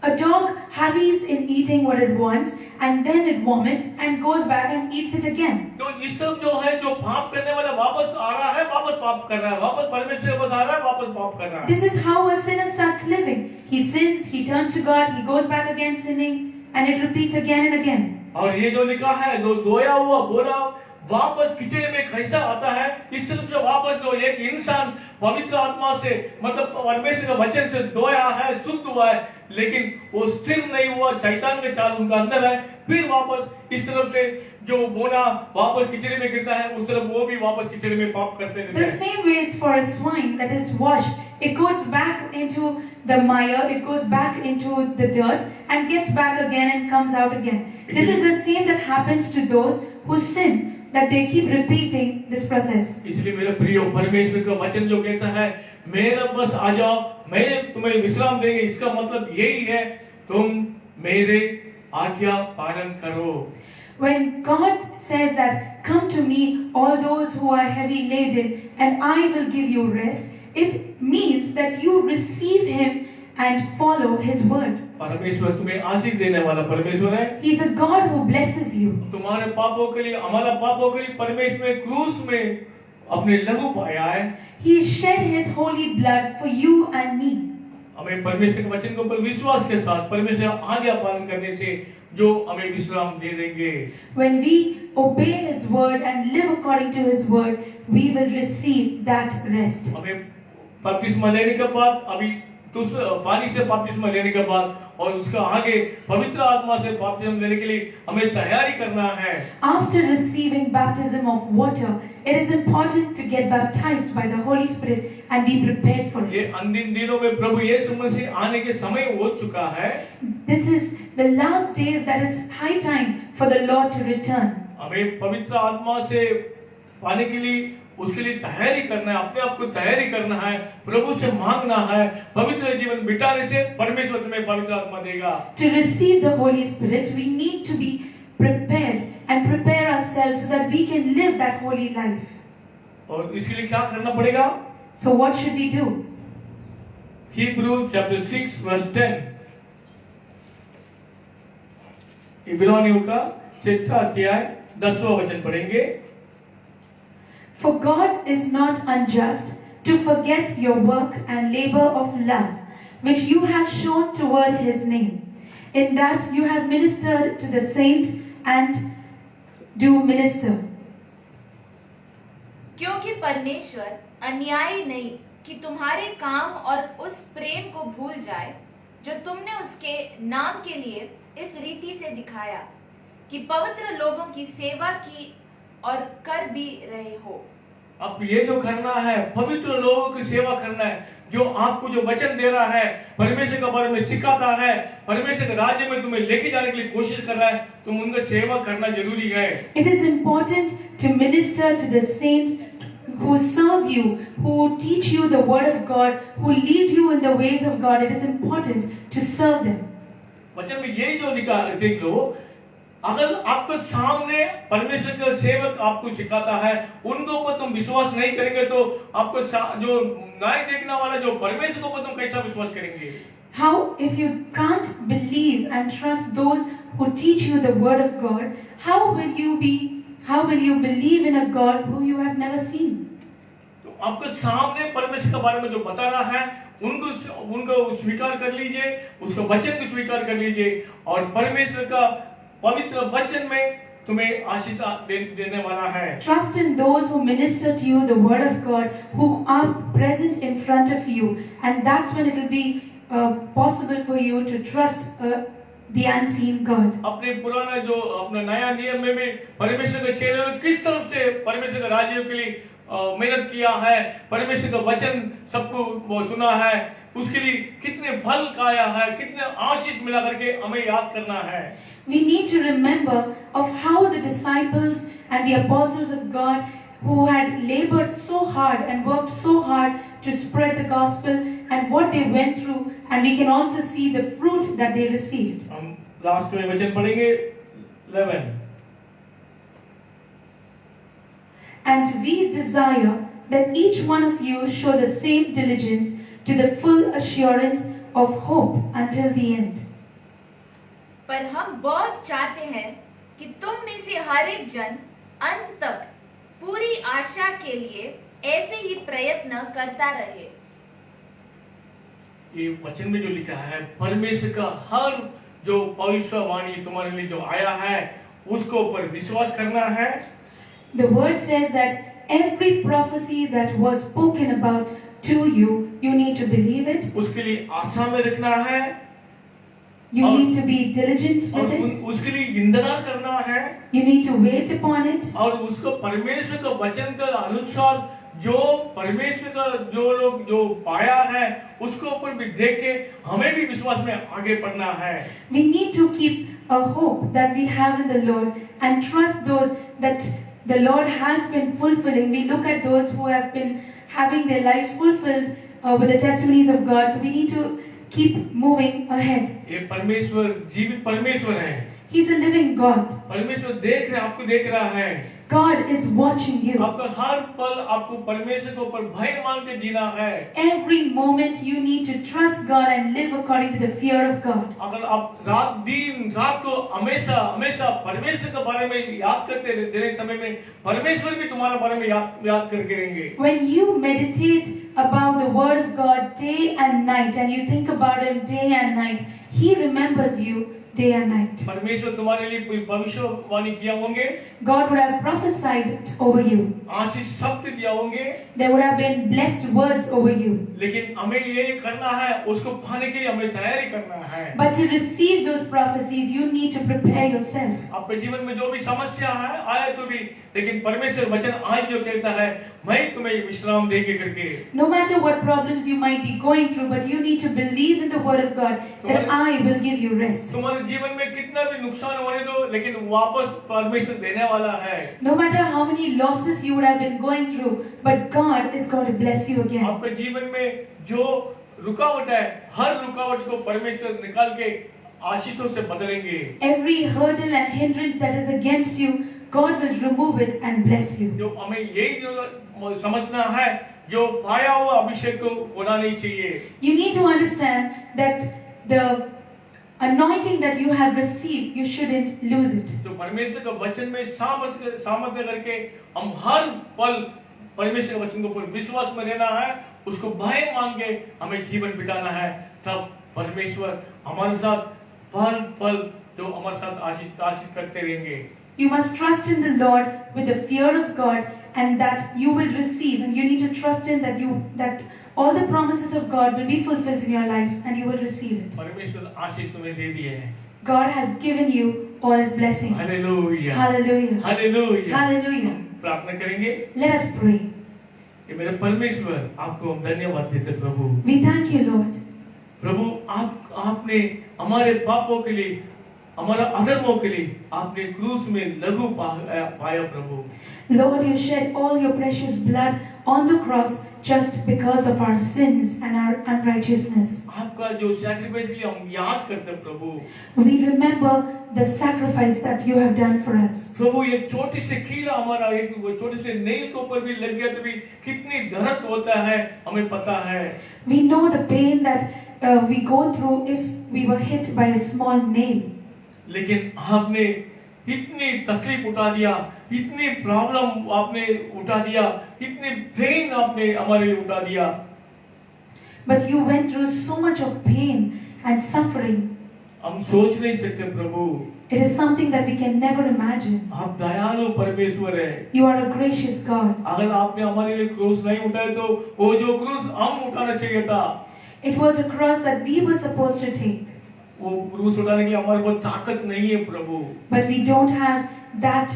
A dog hurries in eating what it wants and then it vomits and goes back and eats it again. तो इस तरफ जो है जो पाप करने वाला वापस आ रहा है, वापस पाप कर रहा है, वापस परमेश्वर के पास आ रहा है, वापस पाप कर रहा है। This is how a sinner starts living. He sins, he turns to God, he goes back again sinning, and it repeats again and again. और ये जो लिखा है जो दोया हुआ बोला वापस कीचड़ में कैसा आता है, इस तरफ से वापस जो एक इंसान पवित्र आत्मा से मतलब परमेश्वर के वचन से दोया है, शुद्ध हुआ है, लेकिन वो स्थिर नहीं हुआ, शैतान के चाल उनका अंदर है, फिर वापस इस तरफ से जो बोना वापस कीचड़ में गिरता है, उस तरफ वो भी वापस कीचड़ में पाप करते रहते The हैं। same way it's for a swine that is washed. It goes back into the mire, it goes back into the dirt and gets back again and comes out again. This is the same that happens to those who sin, that they keep repeating this process. इसलिए मेरे प्रियो परमेश्वर का वचन जो कहता है मेरे बस आ जाओ, मैं तुम्हें विश्राम देंगे, इसका मतलब यही है तुम मेरे आज्ञा पालन करो। When God says that, come to me all those who are heavy laden and I will give you rest, it means that you receive Him and follow His word. परमेश्वर तुम्हें आशीष देने वाला परमेश्वर है। He is a God who blesses you. तुम्हारे पापों के लिए, हमारा पापों के लिए परमेश्वर ने क्रूस में अपने लहू पाया है। He shed His holy blood for you and me. हमें परमेश्वर के वचन के ऊपर विश्वास के साथ परमेश्वर आज्ञा पालन करने से जो हमें विश्राम दे देंगे। When we obey His word and live according to His word, we will receive that rest. हमें बपतिस्मा लेने के बाद अभी पानी से बपतिस्मा लेने के बाद और उसका आगे पवित्र आत्मा से बपतिस्मा लेने के लिए हमें तैयारी करना है। After receiving baptism of water, it is important to get baptized by the Holy Spirit and be prepared for ये it. अंतिम दिनों में प्रभु यीशु मसीह आने के समय हो चुका है। This is the last days, that is high time for the Lord to return. हमें पवित्र आत्मा से पाने के लिए उसके लिए तैयारी करना है, अपने आप को तैयारी करना है, प्रभु से मांगना है। पवित्र जीवन बिताने से परमेश्वर तुम्हें पवित्र आत्मा देगा। To receive the Holy Spirit, we need to be prepared and prepare ourselves so that we can live that holy life. और इसके लिए क्या करना पड़ेगा? So what should we do? Hebrew chapter 6 verse 10। इब्रानियों का 6 अध्याय 10वां वचन पढ़ेंगे। For God is not unjust to forget your work and labor of love, which you have shown toward His name, in that you have ministered to the saints and do minister. क्योंकि परमेश्वर अन्यायी नहीं कि तुम्हारे काम और उस प्रेम को भूल जाए जो तुमने उसके नाम के लिए इस रीति से दिखाया कि पवित्र लोगों की सेवा की और कर भी रहे हो। अब ये जो करना है पवित्र लोगों की सेवा करना है, जो आपको जो वचन दे रहा है, परमेश्वर के बारे में सिखाता है, परमेश्वर के राज्य में तुम्हें लेके जाने के लिए कोशिश कर रहा है, तुम उनका सेवा करना जरूरी है। It is important to minister to the saints who serve you, who teach you the word of God, who lead you in the ways of God, it is important to serve them. वचन में यही जो लिखा है, देख लो, अगर आपके सामने परमेश्वर का सेवक आपको सिखाता है, उनके ऊपर तुम विश्वास नहीं करेंगे तो आपको जो न्याय देखने वाला जो परमेश्वर के ऊपर तुम कैसा विश्वास करेंगे? How, if you can't believe and trust those who teach you the word of God, how will you believe in a God who you have never seen? तो आपके सामने परमेश्वर के बारे में जो बता रहा है, उनको स्वीकार कर लीजिए, उसका वचन को स्वीकार कर लीजिए, और परमेश्वर का पवित्र वचन में तुम्हें आशीष देने वाला है। Trust in those who minister to you the word of God, who are present in front of you, and that's when it will be possible for you to trust the unseen God. अपने पुराना जो अपना नया नियम में भी परमेश्वर के चेलों ने किस तरफ से परमेश्वर के राज्य के लिए मेहनत किया है, परमेश्वर का वचन सबको सुना है, उसके लिए कितने फल खाया है, कितने आशीष मिला करके हमें याद करना है। We need to remember of how the disciples and the apostles of God who had labored so hard and worked so hard to spread the gospel and what they went through, and we can also see the fruit that they received. हम last में वचन पढ़ेंगे 11। And we desire that each one of you show the same diligence to the full assurance of hope until the end. पर हम बहुत चाहते हैं कि तुम में से हर एक जन अंत तक पूरी आशा के लिए ऐसे ही प्रयत्न करता रहे। ये वचन में जो लिखा है, परमेश्वर का हर जो भविष्यवाणी तुम्हारे लिए जो आया है, उसको ऊपर विश्वास करना है। The word says that every prophecy that was spoken about to you, you need to believe it. उसके लिए आशा में रखना है, You need to be diligent और with it. उसके लिए इंतजार करना है, You need to wait upon it. और उसको परमेश्वर का वचन के अनुसार जो परमेश्वर का जो लोग जो पाया है, उसको ऊपर भी देख के हमें भी विश्वास में आगे बढ़ना है। We need to keep a hope that we have in the Lord and trust those that the Lord has been fulfilling. We look at those who have been having their lives fulfilled with the testimonies of God. So we need to keep moving ahead. ये परमेश्वर जीवित परमेश्वर है। He's a living God. परमेश्वर देख रहा, आपको देख रहा है। God is watching you. आपका हर पल आपको परमेश्वर के ऊपर भय मान के जीना है। Every moment you need to trust God and live according to the fear of God. अगर आप दिन रात को हमेशा परमेश्वर के बारे में याद करते देने समय में परमेश्वर भी तुम्हारा बारे में याद करके रहेंगे। When you meditate about the word of God day and night and you think about Him day and night, He remembers you day and night. परमेश्वर तुम्हारे लिए कोई भविष्यवाणी किया होंगे, God would have prophesied it over you. आशीष शब्द दिया होंगे, There would have been blessed words over you. लेकिन हमें ये करना है, उसको पाने के लिए हमें तैयारी करना है। But to receive those prophecies, you need to prepare yourself. आपके जीवन में जो भी समस्या है आए तो भी, लेकिन परमेश्वर वचन आज जो कहता है, मैं तुम्हें विश्राम देंगे करके। No matter what problems you might be going through, but you need to believe in the word of God that I will give you rest. तुम्हारे जीवन में कितना भी नुकसान होने दो, लेकिन वापस परमेश्वर देने वाला है। No matter how many losses you would have been going through, but God is going to bless you again. आपके जीवन में जो रुकावट है, हर रुकावट को परमेश्वर निकाल के आशीषों से बदलेंगे। Every hurdle and hindrance that is against you, God will remove it and bless you. जो हमें यही जो समझना है, जो पाया हुआ अभिषेक को खोना नहीं चाहिए। You need to understand that the anointing that you have received, you shouldn't lose it. तो परमेश्वर के वचन में सामर्थ्य करके हम हर पल परमेश्वर के वचन के ऊपर विश्वास में रहना है, उसको भय मान के हमें जीवन बिताना है। तब परमेश्वर हमारे साथ पल पल जो हमारे साथ आशीष करते रहेंगे। You must trust in the Lord with the fear of God, and that you will receive, and you need to trust in that all the promises of God will be fulfilled in your life, and you will receive it. परमेश्वर आशीष तुम्हें दे दिए हैं। God has given you all His blessings. Hallelujah, Hallelujah. Hallelujah. Hallelujah. प्रार्थना करेंगे। Let us pray. कि मेरे परमेश्वर, आपको हम धन्यवाद देते प्रभु। We thank you, Lord. प्रभु आपने हमारे पापों के लिए हमारा अधर्मों के लिए आपने क्रूस में लहू पाया प्रभु। Lord, you shed all your precious blood on the cross just because of our sins and our unrighteousness. आपका जो सैक्रिफाइस किया हम याद करते हैं प्रभु। We remember the sacrifice that you have done for us. प्रभु ये छोटी सी कीड़ा हमारा एक वो छोटे से नेल के ऊपर भी लग गया तो भी कितनी दर्द होता है हमें पता है। We know the pain that we go through if we were hit by a small nail. लेकिन आपने इतनी तकलीफ उठा दिया, इतनी प्रॉब्लम आपने उठा दिया, इतनी पेन आपने हमारे लिए उठा दिया। But you went through so much of pain and suffering. हम सोच नहीं सकते प्रभु। It is something that we can never imagine. आप दयालु परमेश्वर है। You are a gracious God. अगर आपने हमारे लिए क्रूस नहीं उठाया तो वो जो क्रूस हम उठाना चाहिए था। It was a cross that we were supposed to take. वो क्रूस उठाने की हमारे पास ताकत नहीं है प्रभु। But we don't have that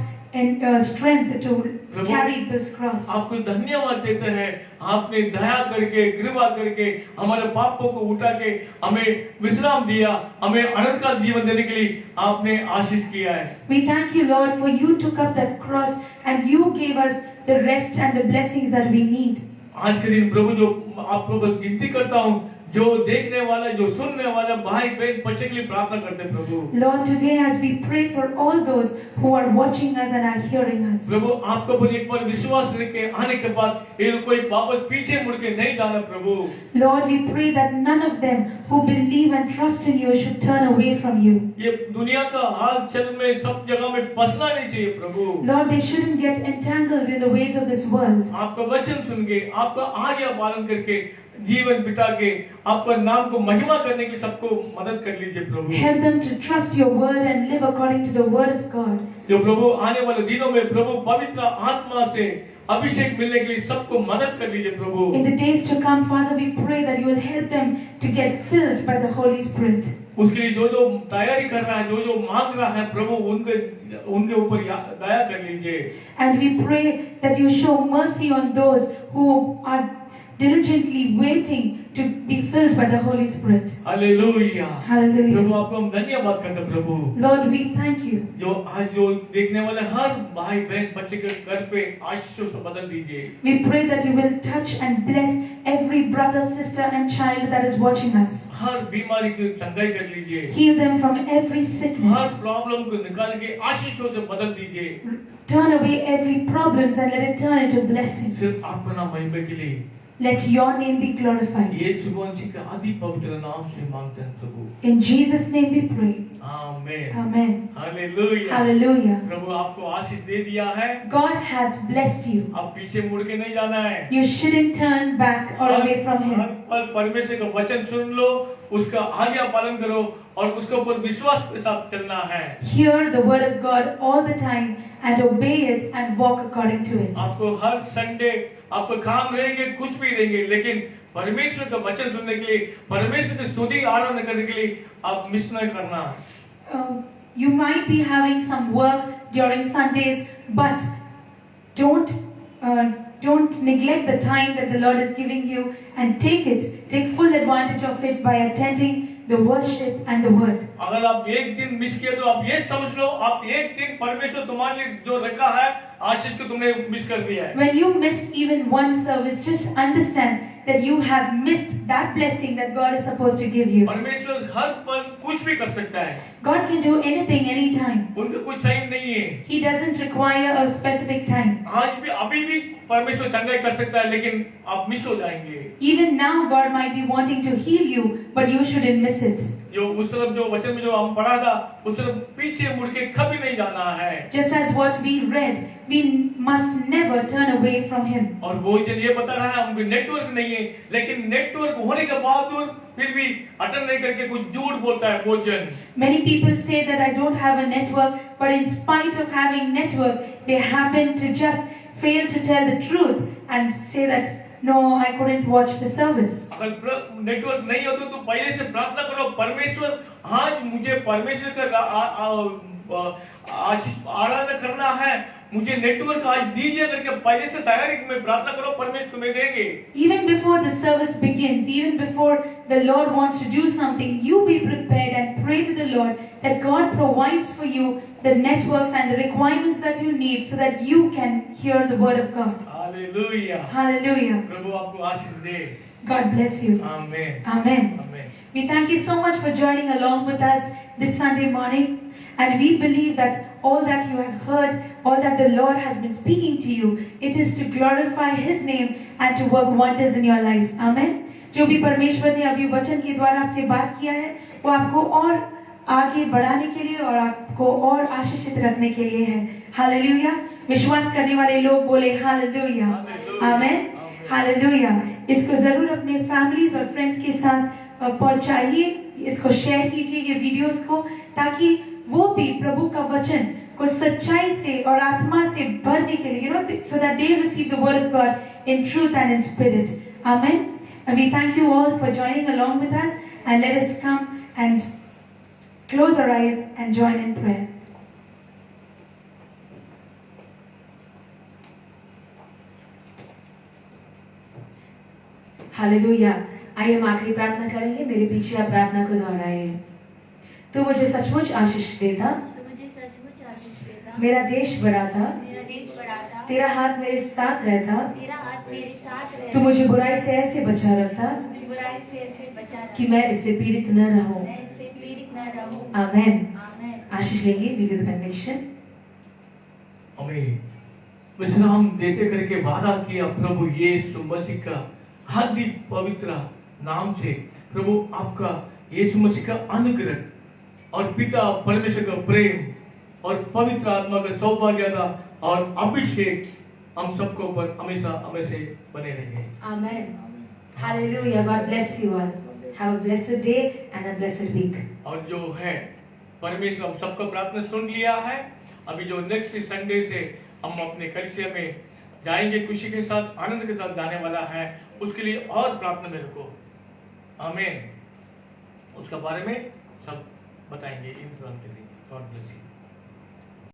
strength to Prabhu, carry this cross. आपको धन्यवाद देते हैं, आपने दया करके कृपा करके हमारे पापों को उठा के हमें विश्राम दिया, हमें अनंत का जीवन देने के लिए आपने आशीष किया है। We thank you, Lord, for you took up that cross and you gave us the rest and the blessings that we need. आज के दिन प्रभु जो आपको बस विनती करता हूँ, जो देखने वाला, जो सुनने वाला भाई बहन बच्चे के लिए प्रार्थना करते हैं प्रभु। Lord, today as we pray for all those who are watching us and are hearing us. प्रभु आपके ऊपर एक बार विश्वास लेके आने के बाद ये कोई वापस पीछे मुड़ के नहीं जाना प्रभु। Lord, we pray that none of them who believe and trust in you should turn away from you. ये दुनिया का हाल चल में सब जगह में फंसना नहीं चाहिए प्रभु। Lord, they shouldn't get entangled in the ways of this world. आपका वचन सुन के, आपका आज्ञा पालन करके, जीवन बिता के आपका नाम को महिमा करने की सबको मदद कर लीजिए प्रभु। Help them to trust your word and live according to the word of God. जो प्रभु आने वाले दिनों में प्रभु पवित्र आत्मा से अभिषेक मिलने के लिए सबको मदद कर लीजिए प्रभु। In the days to come, Father, we pray that you will help them to get filled by the Holy Spirit. उसके लिए जो जो तैयारी कर रहा है, जो जो मांग रहा है प्रभु, उनके ऊपर दया कर लीजिए। And we pray that you show mercy on those who are diligently waiting to be filled by the Holy Spirit. Hallelujah. Hallelujah. प्रभु आपको हम धन्यवाद करते हैं प्रभु। Lord, we thank you. जो आज जो देखने वाले हर भाई बहन बच्चे के घर पे आशीषों से बदल दीजिए। We pray that you will touch and bless every brother, sister and child that is watching us. हर बीमारी की चंगाई कर लीजिए। Heal them from every her sickness. Problem को निकाल के आशीषों से बदल दीजिए। Turn away every problems and let it turn into blessings. सिर्फ आपका नाम महिमा के लिए Let your name be glorified. यीशु मसीह के अति पवित्र नाम से मांगते हैं प्रभु। In Jesus' name we pray. आमीन। Amen. हालेलुया। Hallelujah. प्रभु आपको आशीष दे दिया है। God has blessed you. अब पीछे मुड़ के नहीं जाना है। You shouldn't turn back or away from her Him. पल परमेश्वर का वचन सुन लो, उसका आज्ञा पालन करो और उसके ऊपर विश्वास के साथ चलना है। Hear the word of God all the time and obey it and walk according to it. आपको हर संडे आपको काम रहेंगे, कुछ भी रहेंगे, लेकिन परमेश्वर का वचन सुनने के लिए, परमेश्वर की स्तुति आराधना करने के लिए आप मिस न करना। You might be having some work during Sundays, but don't neglect the time that the Lord is giving you and take full advantage of it by attending the worship and the word. अगर आप एक दिन miss किए तो आप ये समझ लो, आप एक दिन परमेश्वर तुम्हारे लिए जो रखा है आशीष को तुमने मिस कर दिया है। When you miss even one service, just understand that you have missed that blessing that God is supposed to give you. परमेश्वर हर पल कुछ भी कर सकता है। God can do anything, anytime. उनका कोई टाइम नहीं है। He doesn't require a specific time. आज भी अभी भी परमेश्वर चंगाई कर सकता है, लेकिन आप मिस हो जाएंगे। Even now, God might be wanting to heal you, but you shouldn't miss it. जो उस तरफ जो वचन में जो हम पढ़ा था, उस तरफ पीछे मुड़ के कभी नहीं जाना है। Just as what we read, we must never turn away from Him. और वो जन ये बता रहा है हमको नेटवर्क नहीं है, लेकिन नेटवर्क होने के बावजूद फिर भी अटेंड नहीं करके कुछ झूठ बोलता है वो जन। Many people say that I don't have a network, but in spite of having network, they happen to just fail to tell the truth and say that no, I couldn't watch the service. अगर network नहीं हो तो पहले से प्रार्थना करो, परमेश्वर आज मुझे परमेश्वर का आशीष आराधना करना है मुझे नेटवर्क आज दीजिए करके पहले से तैयारी में प्रार्थना करो, परमेश्वर तुम्हें देंगे। Even before the service begins, even before the Lord wants to do something, you be prepared and pray to the Lord that God provides for you the networks and the requirements that you need so that you can hear the word of God. Hallelujah. Hallelujah. प्रभु आपको आशीष दे। God bless you. आमीन। Amen. आमीन। We thank you so much for joining along with us this Sunday morning. And we believe that all that you have heard, all that the Lord has been speaking to you, it is to glorify His name and to work wonders in your life. Amen. जो भी परमेश्वर ने अभी वचन के द्वारा आपसे बात किया है, वो आपको और आगे बढ़ाने के लिए और आपको और आशीषित रखने के लिए है। हालेलुया। विश्वास करने वाले लोग बोले हालेलुया। आमेन। हालेलुया। इसको जरूर अपने फैमिलीज और फ्रेंड्स के साथ पहुंचाइए, इसको शेयर कीजिए ये वीडियोस को, ताकि वो भी प्रभु का वचन को सच्चाई से और आत्मा से भरने के लिए, so that they receive the word of God in truth and in spirit. Amen. And we thank you all for joining along with us, and let us come and close our eyes and join in prayer. Hallelujah. आइए हम आखिरी प्रार्थना करेंगे। मेरे पीछे आप प्रार्थना को दोहराइए। तू मुझे सचमुच आशीष देता, तो मुझे सचमुच आशीष देता, मेरा देश बढ़ाता, मेरा देश बढ़ाता, तेरा हाथ मेरे साथ रहता, तेरा हाथ मेरे साथ रहता, तू मुझे बुराई से ऐसे बचा रखता मुझे बुराई से ऐसे बचा कि मैं इससे पीड़ित न रहूं। मैं इससे पीड़ित न रहूं। आमेन। आमेन। आशीष लेंगे विविध बेनिडिक्शन। आमीन। विश्राम देते करके वादा किया प्रभु यीशु मसीह का अति पवित्र नाम से, प्रभु आपका यीशु मसीह का अनुग्रह और पिता परमेश्वर का प्रेम और पवित्र आत्मा का सौभाग्यता और अभिषेक हम सबको ऊपर हमेशा हमेशा बने रहे। आमेन। Hallelujah. God bless you all. Have a blessed day and a blessed week. और जो है परमेश्वर हम सबको प्रार्थना सुन लिया है। अभी जो नेक्स्ट संडे से हम अपने कलिसिया में जाएंगे, खुशी के साथ आनंद के साथ जाने वाला है, उसके लिए और प्रार्थना में रखो। आमीन। उसका बारे में सब बताएंगे इन के लिए। God bless you.